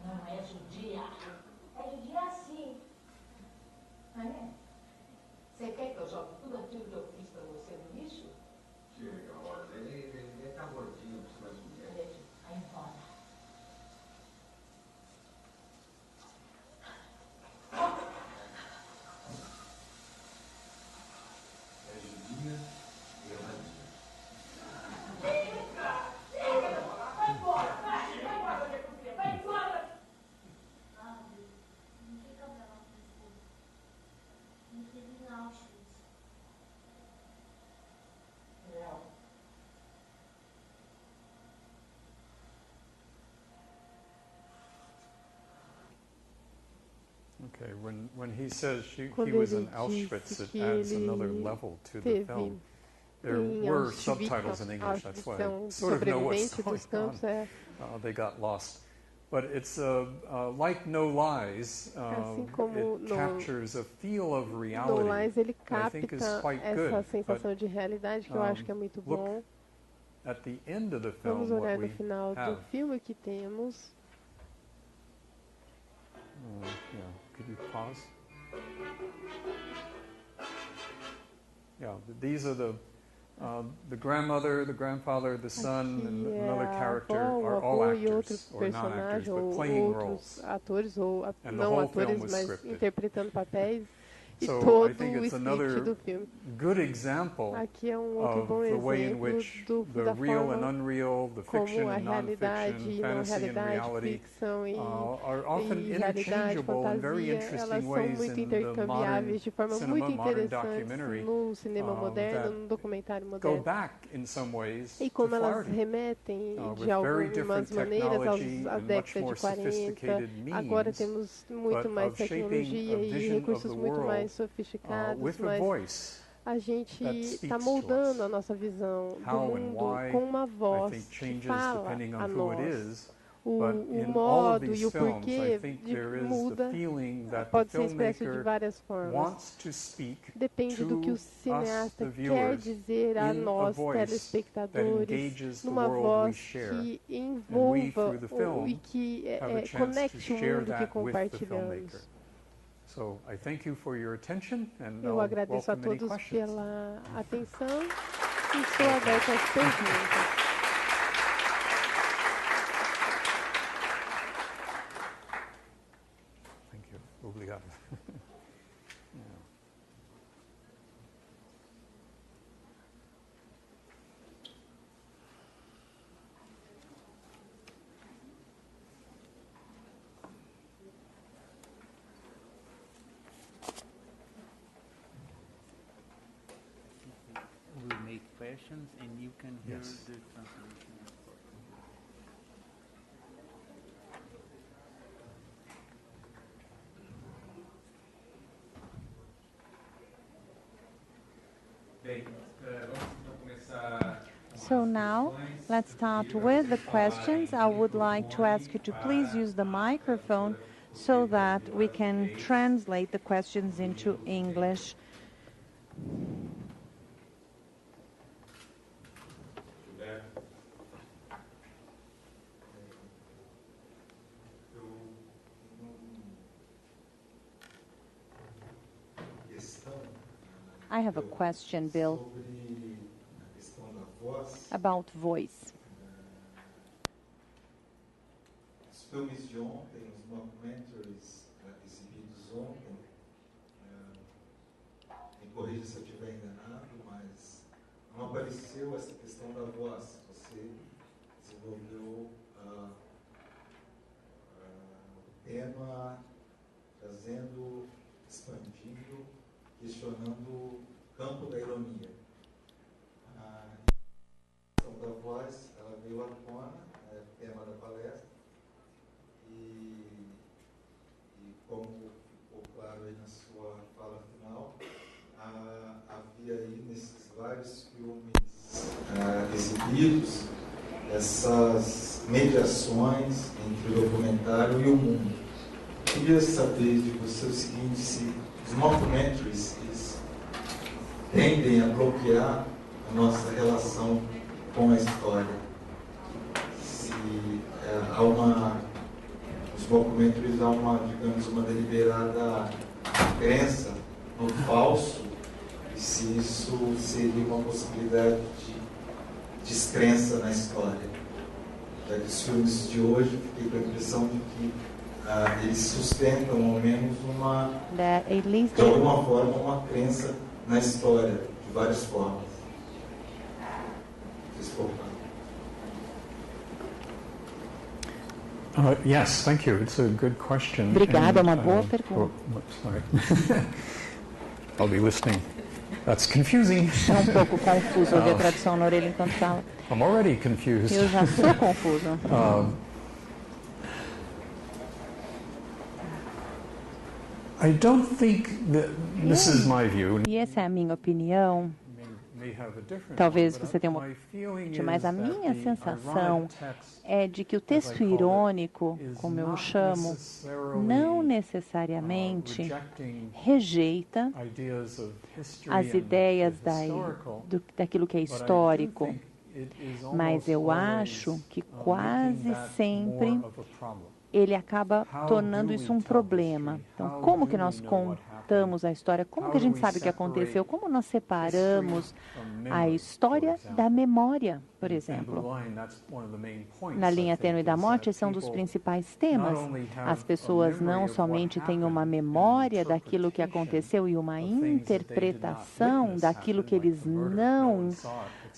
Não é judia. É judia sim. Ah, é? Você quer que eu jogue tudo aquilo que eu fiz pra você no lixo? Chega, Rosa. Ele tá gordinho para suas mulheres. Aí embora. É judia e é vadia. Vai embora! Vai embora! Ah, não fica brava com isso. Não teve em Auschwitz. Não. Okay, when he says he Quando was ele in Auschwitz, disse it que adds ele another level to the teve film. There em were Auschwitz, subtitles in English, that's why I um sort of know what's sobrevivente going dos campos, on. They got lost. But it's like No Lies, assim como it captures a feel of No reality Lies ele that I think is capta quite essa good. sensação But de realidade que eu acho que é muito look bom. at the end of the film, Vamos what olhar we no final do have. filme que temos. Yeah, could you pause? Yeah, these are the grandmother, the grandfather, the son, and Aqui é another a character avó, o are all avô e outro actors or non-actors, personagem, but ou playing outros roles. atores, ou And the não whole atores, film was mas scripted. interpretando papéis. E So I todo think o it's script another do filme. good example Aqui é um outro of bom the way in exemplo which da the real and forma unreal, the fiction como a and realidade non-fiction, e não fantasy and realidade, reality ficção e are often realidade, interchangeable in very fantasia, elas interesting são ways muito in the modern intercambiáveis de forma muito cinema, modern interessante documentary, no cinema moderno, that no documentário go moderno. back in some ways E to como elas Flaherty. remetem With de very algumas different maneiras technology às and much décadas more de 40. sophisticated Agora means, temos muito but mais of shaping tecnologia a e vision of recursos the muito world, mais sofisticados, with a mas voice a gente that está speaks to moldando us. a nossa visão do How and mundo why, com uma I voz think, que changes fala depending a on who it nós. is. O But in all of modo these e o films, I porquê think there is the muda, feeling that the pode ser expresso de filmmaker várias formas. wants to speak Depende do que o to us, cineasta the quer viewers, dizer a in a nós, voice that telespectadores, engages the numa world we voz share. que And we, envolva through the film, e que have a chance to conecte o share mundo que that with the compartilhamos. filmmaker. So I thank you for your attention, and Eu I'll agradeço a welcome any todos questions. pela atenção e estou aberto às perguntas. Thank you. Obrigado. translate questions and you can hear Yes. the translation. So now, let's start with the questions. I would like to ask you to please use the microphone so that we can translate the questions into English. I have a question, Bill, about voice. Os filmes de ontem, os mockumentaries exibidos ontem, me corrija se eu estiver enganado, mas não apareceu essa questão da voz. Você desenvolveu o tema trazendo, expandindo, questionando o campo da ironia. A questão da voz, ela veio à tona, é o tema da palestra, e como ficou claro aí na sua fala final, havia aí nesses vários filmes exibidos essas mediações entre o documentário e o mundo. Eu queria saber de você o seguinte, se os mockumentaries eles tendem a bloquear a nossa relação com a história. Se os mockumentaries há digamos, uma deliberada crença no falso, e se isso seria uma possibilidade de descrença na história. Já que os filmes de hoje, fiquei com a impressão de que eles sustentam, ao menos, de alguma forma, uma crença na história, de várias formas. Yes, thank you. It's a good question. Obrigada, é uma boa pergunta. Sorry. I'll be listening. That's confusing. É pouco confuso ouvir a tradução na orelha enquanto fala. I'm already confused. Eu já sou confuso. I don't think that this is my view. E essa é a minha opinião. Talvez você tenha uma, mas a minha sensação é de que o texto irônico, como eu o chamo, não necessariamente rejeita as ideias daquilo que é histórico, mas eu acho que quase sempre ele acaba tornando isso um problema. Então, como que nós contamos a história? Como que a gente sabe o que aconteceu? Como nós separamos a história da memória, por exemplo? Na linha tênue da morte, esse é um dos principais temas. As pessoas não somente têm uma memória daquilo que aconteceu e uma interpretação daquilo que eles não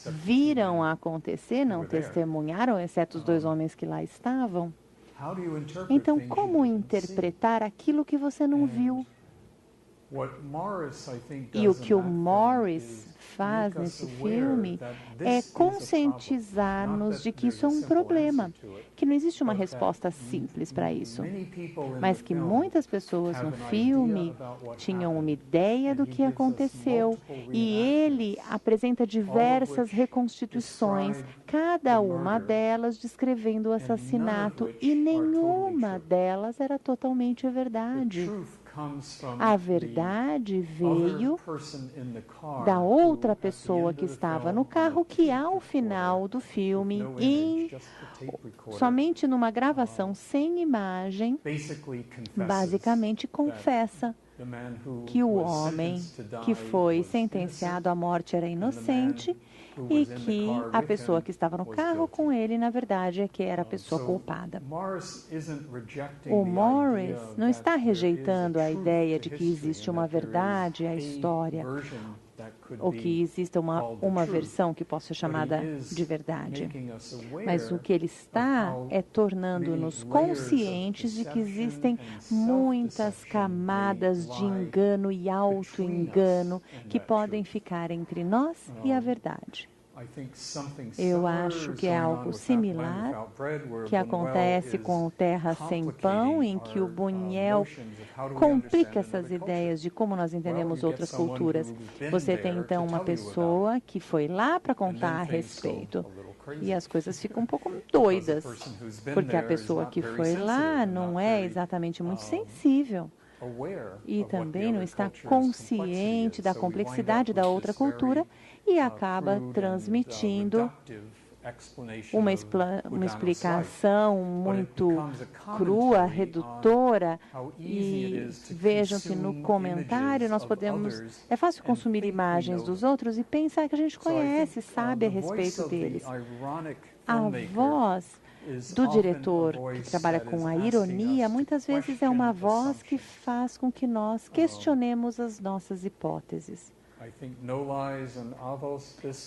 viram acontecer, não testemunharam, exceto os dois homens que lá estavam. Então, como interpretar aquilo que você não viu? E o que o Morris faz nesse filme é conscientizar-nos de que isso é um problema, que não existe uma resposta simples para isso, mas que muitas pessoas no filme tinham uma ideia do que aconteceu e ele apresenta diversas reconstituições, cada uma delas descrevendo o assassinato e nenhuma delas era totalmente verdade. A verdade veio da outra pessoa que estava no carro, que ao final do filme, somente numa gravação sem imagem, basicamente confessa que o homem que foi sentenciado à morte era inocente e que a pessoa que estava no carro com ele, na verdade, é que era a pessoa culpada. O Morris não está rejeitando a ideia de que existe uma verdade, a história. ou que exista uma versão que possa ser chamada de verdade. Mas o que ele está é tornando-nos conscientes de que existem muitas camadas de engano e auto-engano que podem ficar entre nós e a verdade. Eu acho que é algo similar que acontece com Terra Sem Pão, em que o Buñuel complica essas ideias de como nós entendemos outras culturas. Você tem, então, uma pessoa que foi lá para contar a respeito. E as coisas ficam um pouco doidas, porque a pessoa que foi lá não é exatamente muito sensível. E também não está consciente da complexidade da outra cultura e acaba transmitindo uma explicação muito crua, redutora, e vejam que no comentário nós podemos... É fácil consumir imagens dos outros e pensar que a gente conhece, sabe a respeito deles. A voz do diretor que trabalha com a ironia, muitas vezes é uma voz que faz com que nós questionemos as nossas hipóteses.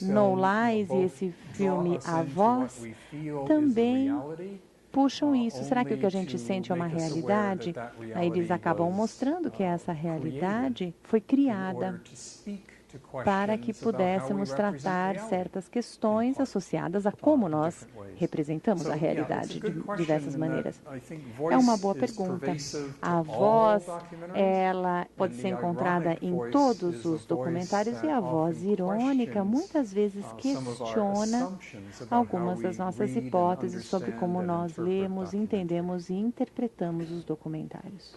No Lies e esse filme A Voz também puxam isso. Será que o que a gente sente é uma realidade? Aí eles acabam mostrando que essa realidade foi criada para que pudéssemos tratar certas questões associadas a como nós representamos a realidade de diversas maneiras. É uma boa pergunta. A voz, ela pode ser encontrada em todos os documentários, e a voz irônica muitas vezes questiona algumas das nossas hipóteses sobre como nós lemos, entendemos e interpretamos os documentários.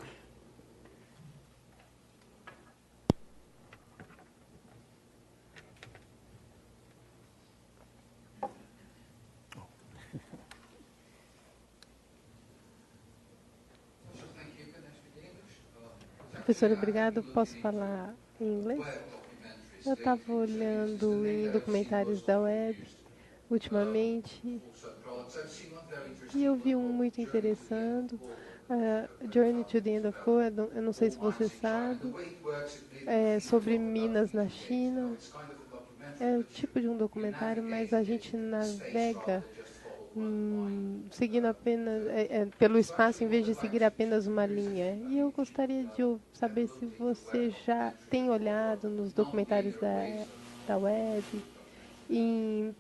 Professor, obrigado. Posso falar em inglês? Eu estava olhando em documentários da web ultimamente e eu vi um muito interessante, Journey to the End of God, eu não sei se você sabe, sobre minas na China. É o tipo de um documentário, mas a gente navega seguindo apenas pelo espaço em vez de seguir apenas uma linha. E eu gostaria de saber se você já tem olhado nos documentários da web e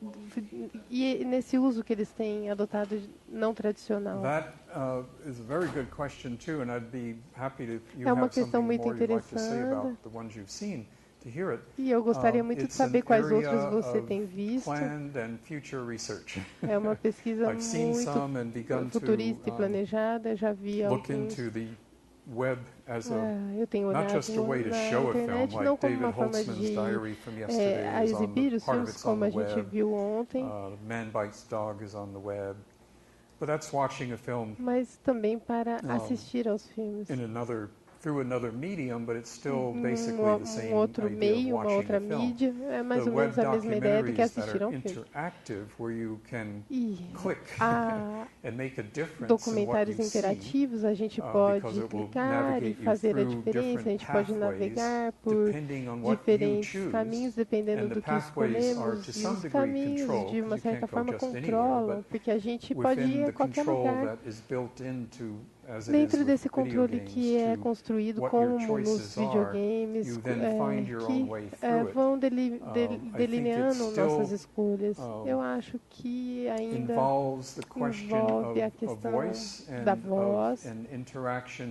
nesse uso que eles têm adotado não tradicional. É uma questão muito interessante. E eu gostaria muito de saber quais outros você tem visto. É uma pesquisa muito futurista e planejada. Já vi alguns. Eu tenho olhado na internet, não como uma forma de exibir os filmes, como a gente viu ontem, mas também para assistir aos filmes. Outro meio, uma outra mídia, é mais ou menos a mesma ideia do que assistir a um filme. E há documentários interativos, a gente pode clicar e fazer a diferença, a gente pode navegar por diferentes caminhos, dependendo do que escolhemos, e os caminhos, de uma certa forma, controlam, porque a gente pode ir a qualquer lugar. Dentro desse controle que é construído como nos videogames, que vão delineando nossas escolhas. Eu acho que ainda envolve a questão da voz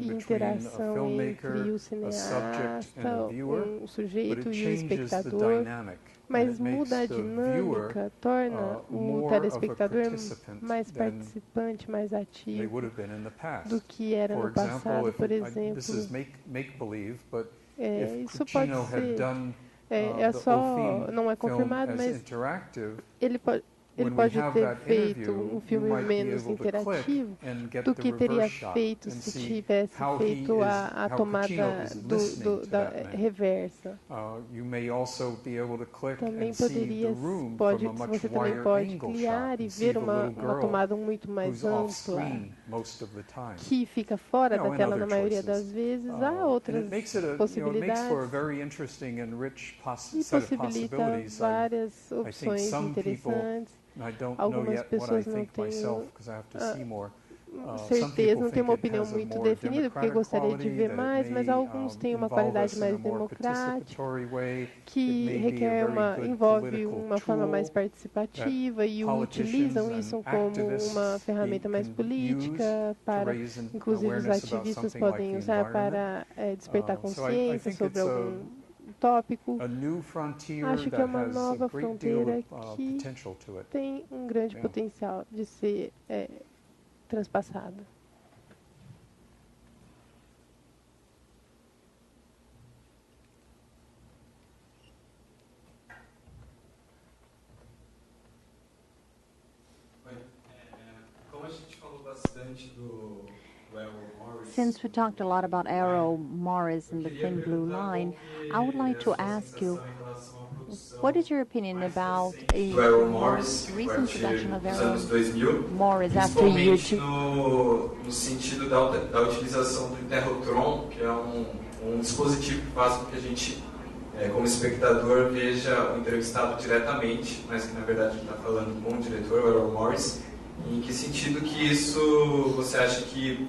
e interação entre o cineasta, o sujeito e o espectador. Mas muda a dinâmica, torna o telespectador mais participante, mais ativo do que era no passado, por exemplo. Isso pode ser, não é confirmado, mas ele pode, ele pode ter feito um filme menos interativo do que teria feito se tivesse feito a tomada da reversa. Também você também pode clicar e ver uma tomada muito mais ampla, que fica fora da tela na maioria das vezes. Há outras possibilidades e possibilita várias opções interessantes. Algumas pessoas não têm certeza, não têm uma opinião muito definida, porque gostaria de ver mais, mas alguns têm uma qualidade mais democrática, que envolve uma forma mais participativa e utilizam isso como uma ferramenta mais política, inclusive os ativistas podem usar para despertar consciência sobre algum tópico. Acho que é uma nova fronteira que tem um grande potencial de ser transpassada. Como a gente falou bastante do Since we talked a lot about Errol Morris and the Thin Blue Line, I would like to ask you, what is your opinion about a recent production of Errol Morris after year 2000? No sentido da utilização do Interrotron, que é dispositivo que faz com que a gente, como espectador, veja o entrevistado diretamente, mas que na verdade está falando com o diretor, o Errol Morris. Em que sentido que isso você acha que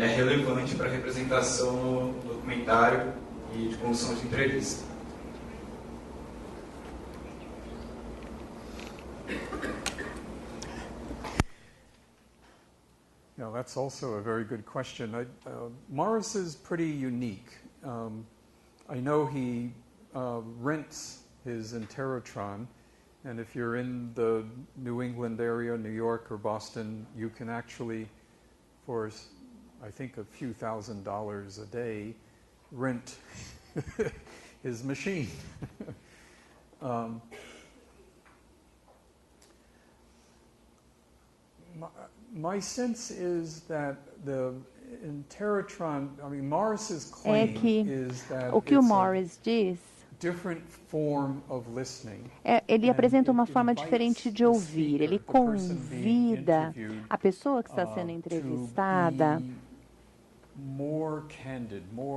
é relevante para a representação no documentário e de condução de entrevista? Yeah, that's also a very good question. Morris is pretty unique. I know he rents his Interrotron, and if you're in the New England area, New York or Boston, you can actually, for I think a few $1,000s a day, rent his machine. My sense is that the Interrotron, I mean, Morris's claim is that o que o Morris diz ele apresenta uma forma diferente de ouvir. Ele convida a pessoa que está sendo entrevistada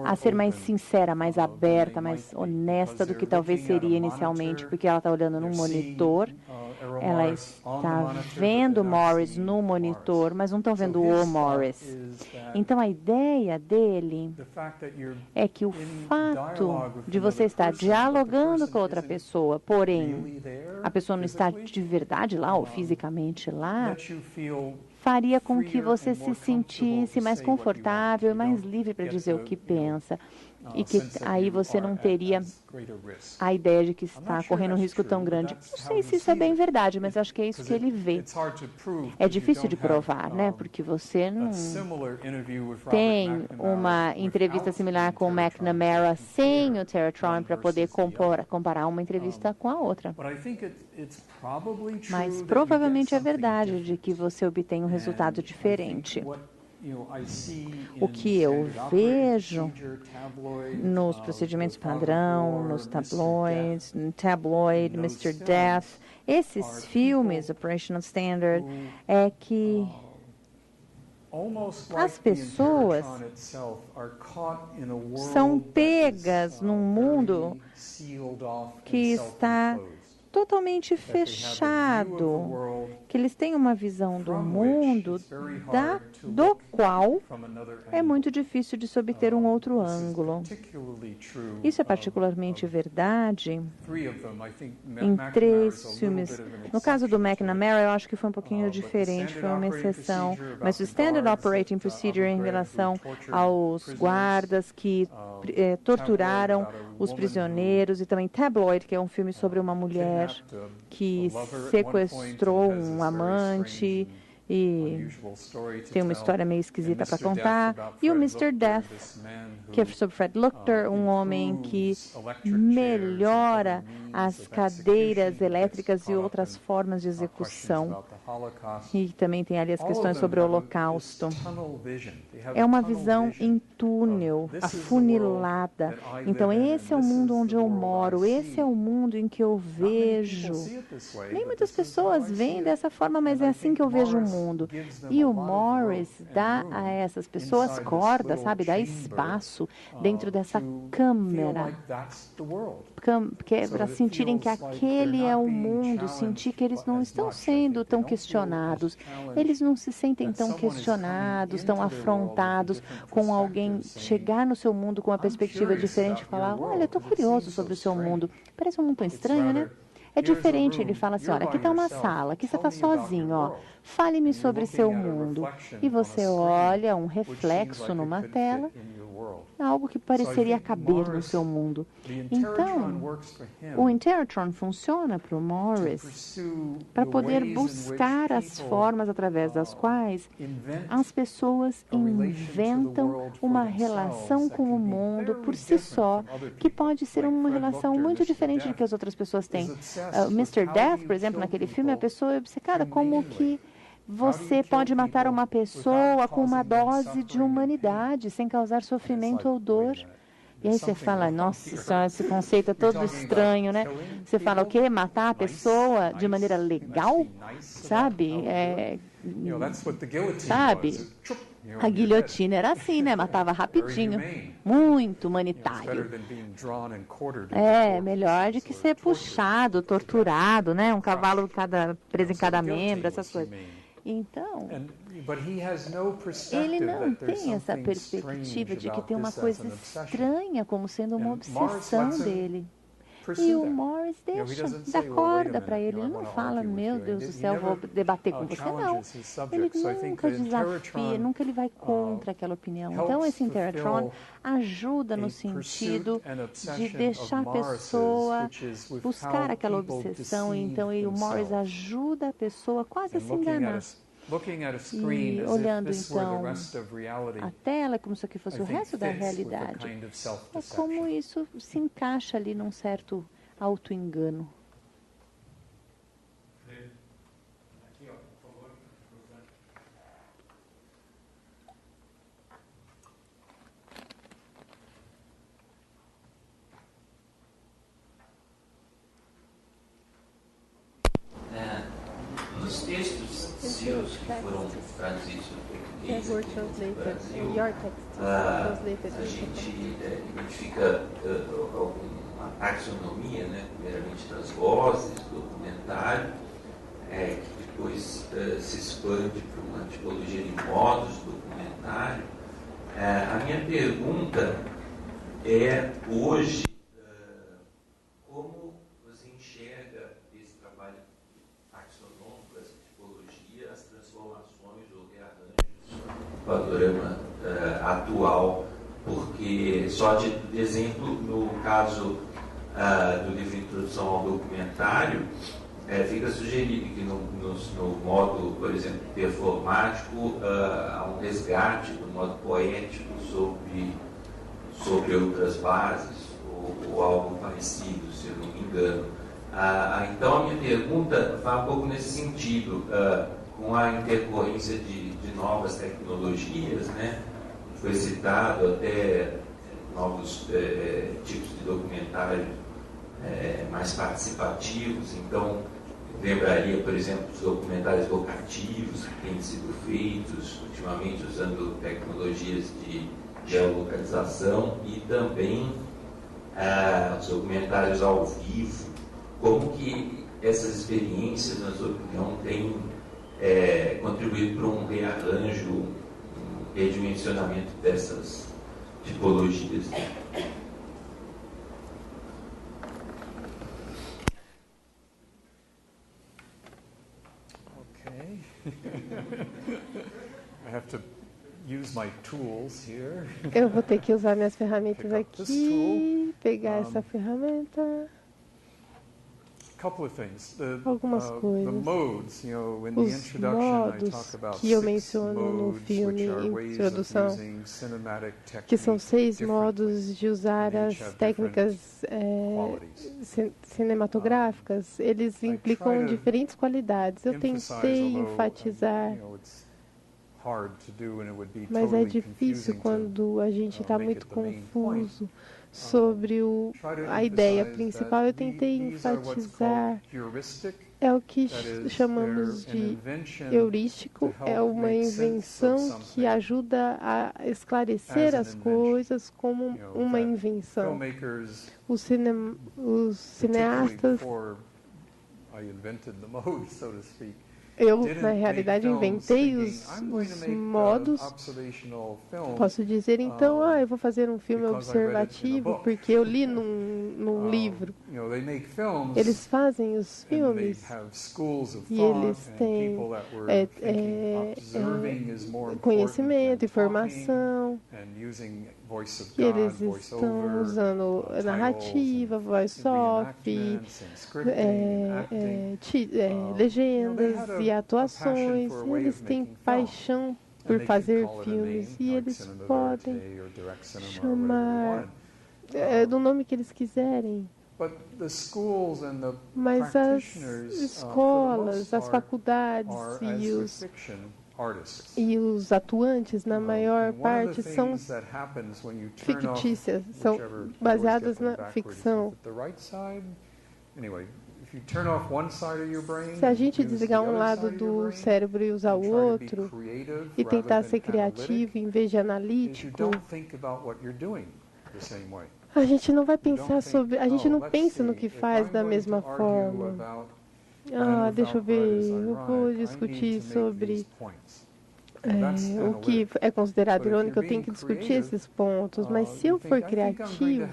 a ser mais sincera, mais aberta, mais honesta do que talvez seria inicialmente, porque ela está olhando no monitor, ela está vendo Morris no monitor, mas não estão vendo o Morris. Então a ideia dele é que o fato de você estar dialogando com outra pessoa, porém a pessoa não está de verdade lá ou fisicamente lá, faria com que você se sentisse mais confortável e mais livre para dizer o que pensa. E que aí você não teria a ideia de que está correndo um risco tão grande. Não sei se isso é bem verdade, mas acho que é isso que ele vê. É difícil de provar, né? Porque você não tem uma entrevista similar com o McNamara sem o Interrotron para poder comparar uma entrevista com a outra. Mas provavelmente é verdade de que você obtém um resultado diferente. O que eu vejo nos procedimentos padrão, nos tabloids, no Tabloid, Mr. Death, esses filmes, Operational Standard, é que as pessoas são pegas num mundo que está totalmente fechado, que eles têm uma visão do mundo do qual é muito difícil de se obter um outro ângulo. Isso é particularmente verdade em 3 filmes. No caso do McNamara, eu acho que foi um pouquinho diferente, foi uma exceção, mas o Standard Operating Procedure em relação aos guardas que torturaram os prisioneiros, e também Tabloid, que é um filme sobre uma mulher que sequestrou um amante e tem uma história meio esquisita para contar. E o Mr. Death, que é sobre Fred Lukter, um homem que melhora as cadeiras elétricas e outras formas de execução. E também tem ali as questões sobre o Holocausto. É uma visão em túnel, afunilada. Então, esse é o mundo onde eu moro, esse é o mundo em que eu vejo. Nem muitas pessoas veem dessa forma, mas é assim que eu vejo o mundo. E o Morris dá a essas pessoas corda, sabe? Dá espaço dentro dessa câmera, para sentirem que aquele é o mundo, sentir que eles não estão sendo tão questionados. Eles não se sentem tão questionados, tão afrontados com alguém chegar no seu mundo com uma perspectiva diferente e falar, olha, eu estou curioso sobre o seu mundo. Parece um mundo tão estranho, né? É diferente, ele fala assim, olha, aqui está uma sala, aqui você está sozinho, ó. Fale-me sobre seu mundo. E você olha um reflexo numa tela, algo que pareceria caber no seu mundo. Então, o Interrotron funciona para o Morris para poder buscar as formas através das quais as pessoas inventam uma relação com o mundo por si só, que pode ser uma relação muito diferente do que as outras pessoas têm. O Mr. Death, por exemplo, naquele filme, a pessoa é obcecada como que você pode matar uma pessoa com uma dose de humanidade, sem causar sofrimento ou dor. E aí você fala, nossa, esse conceito é todo estranho, né? Você fala o quê? Matar a pessoa de maneira legal? Sabe? Sabe? A guilhotina era assim, né? Matava rapidinho. Muito humanitário. É, melhor do que ser puxado, torturado, né? Um cavalo preso em cada membro, essas coisas. Então, ele não tem essa perspectiva de que tem uma coisa estranha como sendo uma obsessão dele. E o Morris dá corda para ele. Ele não fala, meu Deus do céu, vou debater com você, não. Ele nunca desafia, nunca ele vai contra aquela opinião. Então, esse Interrotron ajuda no sentido de deixar a pessoa buscar aquela obsessão. Então, o Morris ajuda a pessoa quase a se enganar. E olhando então a tela como se aqui fosse o resto da realidade, é como isso se encaixa ali num certo auto-engano. Nos textos seus que foram traduzidos no português no Brasil, a gente identifica uma taxonomia, né, primeiramente das vozes, documentário, que depois se expande para uma tipologia de modos documentário. A minha pergunta é, hoje, como você enxerga esse trabalho taxonômico, essa tipologia, as transformações ou rearranjos do panorama atual? Porque, só de exemplo, no caso do livro Introdução ao Documentário, fica sugerido que no modo, por exemplo, performático, há um resgate do modo poético sobre outras bases, ou algo parecido, se eu não me engano. Então, a minha pergunta vai um pouco nesse sentido, com a intercorrência de novas tecnologias, né? Foi citado até novos tipos de documentário mais participativos. Então, lembraria, por exemplo, os documentários vocativos que têm sido feitos ultimamente usando tecnologias de geolocalização, e também os documentários ao vivo. Como que essas experiências, na sua opinião, têm contribuído para um rearranjo, redimensionamento dessas tipologias? Okay. I have to use my tools here. Eu vou ter que usar minhas ferramentas aqui, pegar essa ferramenta. algumas coisas. Os modos que eu menciono no filme Introdução, que são 6 modos de usar as técnicas cinematográficas, eles implicam diferentes qualidades. Eu tentei enfatizar, mas é difícil quando a gente está muito confuso sobre a ideia principal. Eu tentei enfatizar, é o que chamamos de heurístico, é uma invenção que ajuda a esclarecer as coisas como uma invenção. Os cineastas, eu, na realidade, inventei os modos. Posso dizer, então, eu vou fazer um filme observativo porque eu li num livro. Eles fazem os filmes e eles têm conhecimento, informação, e eles estão usando narrativa, voice-off, legendas e atuações. Eles têm paixão por fazer filmes e eles podem chamar do nome que eles quiserem. Mas as escolas, as faculdades e os atuantes, na maior parte, são fictícias, são baseadas na ficção. Se a gente desligar um lado do cérebro e usar o outro, e tentar ser criativo em vez de analítico, a gente não vai pensar sobre, a gente não pensa no que faz da mesma forma. Deixa eu ver, eu vou discutir sobre o que é considerado irônico, eu tenho que discutir esses pontos, mas se eu for criativo,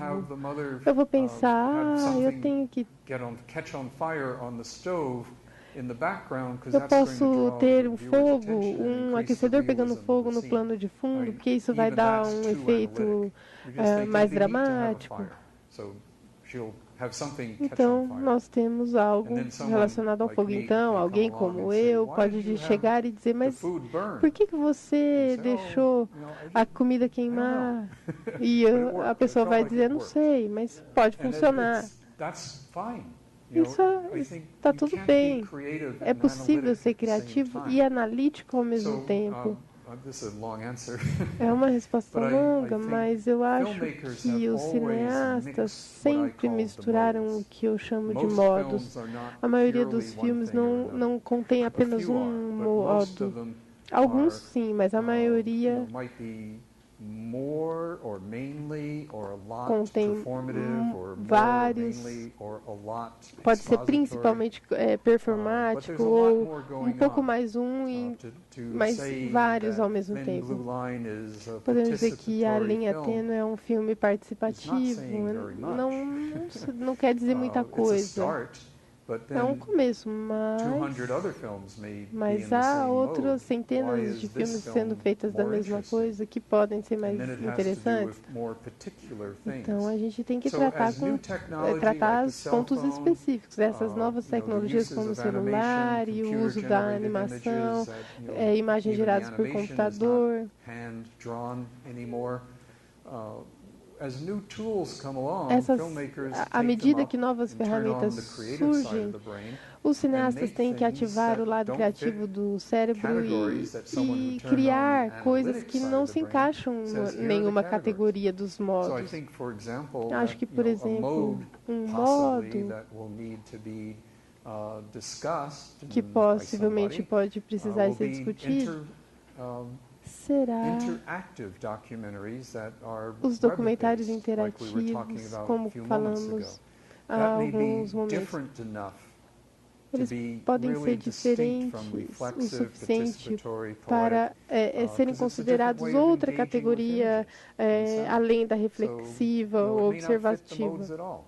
eu vou pensar, eu tenho que... Eu posso ter um aquecedor pegando fogo no plano de fundo, porque isso vai dar um efeito mais dramático. Então, nós temos algo relacionado ao fogo. Então, alguém como eu pode chegar e dizer, mas por que você deixou a comida queimar? E a pessoa vai dizer, não sei, mas pode funcionar. Isso está tudo bem. É possível ser criativo e analítico ao mesmo tempo. É uma resposta longa, mas eu acho que os cineastas sempre misturaram o que eu chamo de modos. A maioria dos filmes não contém apenas um modo. Alguns sim, mas a maioria contém vários, pode ser principalmente performático ou um pouco mais mas vários ao mesmo tempo. Podemos dizer que A Linha Tênue é um filme participativo, não quer dizer muita coisa. É um começo, mas há outras centenas de filmes sendo feitas da mesma coisa que podem ser mais interessantes. Então a gente tem que tratar os pontos específicos. Essas novas tecnologias como o celular e o uso da animação, imagens geradas por computador. À medida que novas ferramentas surgem, os cineastas têm que ativar o lado criativo do cérebro e criar coisas que não se encaixam em nenhuma categoria dos modos. Acho que, por exemplo, um modo que possivelmente pode precisar ser discutido será os documentários interativos, como falamos há alguns momentos. Eles podem ser diferentes o suficiente para serem considerados outra categoria além da reflexiva ou observativa.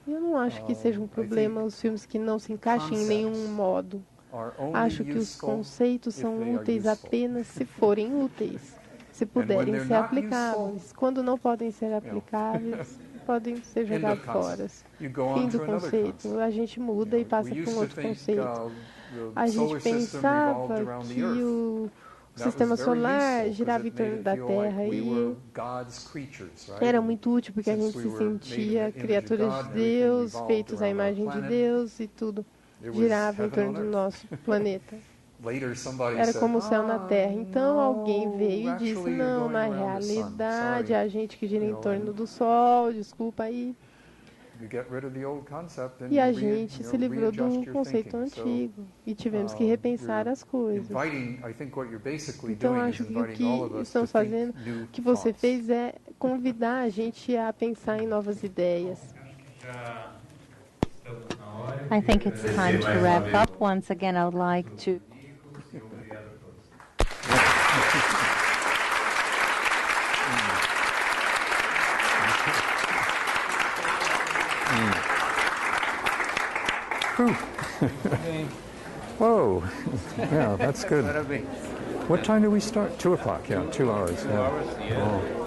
Eu não acho que seja um problema os filmes que não se encaixem em nenhum modo. Acho que os conceitos são úteis apenas se forem úteis, se puderem ser aplicáveis. Quando não podem ser aplicáveis, podem ser jogados fora. Fim do conceito. A gente muda e passa para um outro conceito. A gente pensava que o sistema solar girava em torno da Terra e era muito útil porque a gente se sentia criaturas de Deus, feitos à imagem de Deus e tudo girava em torno do nosso planeta. Era como o céu na Terra. Então alguém veio e disse, não, na realidade é a gente que gira em torno do Sol, desculpa aí. E a gente se livrou do conceito antigo e tivemos que repensar as coisas. Então acho que o que estamos fazendo, o que você fez é convidar a gente a pensar em novas ideias. I think it's time to wrap up. Once again, I would like to Whoa. Yeah, that's good. What time do we start? 2 o'clock, yeah, 2 hours. 2 hours, yeah. Oh.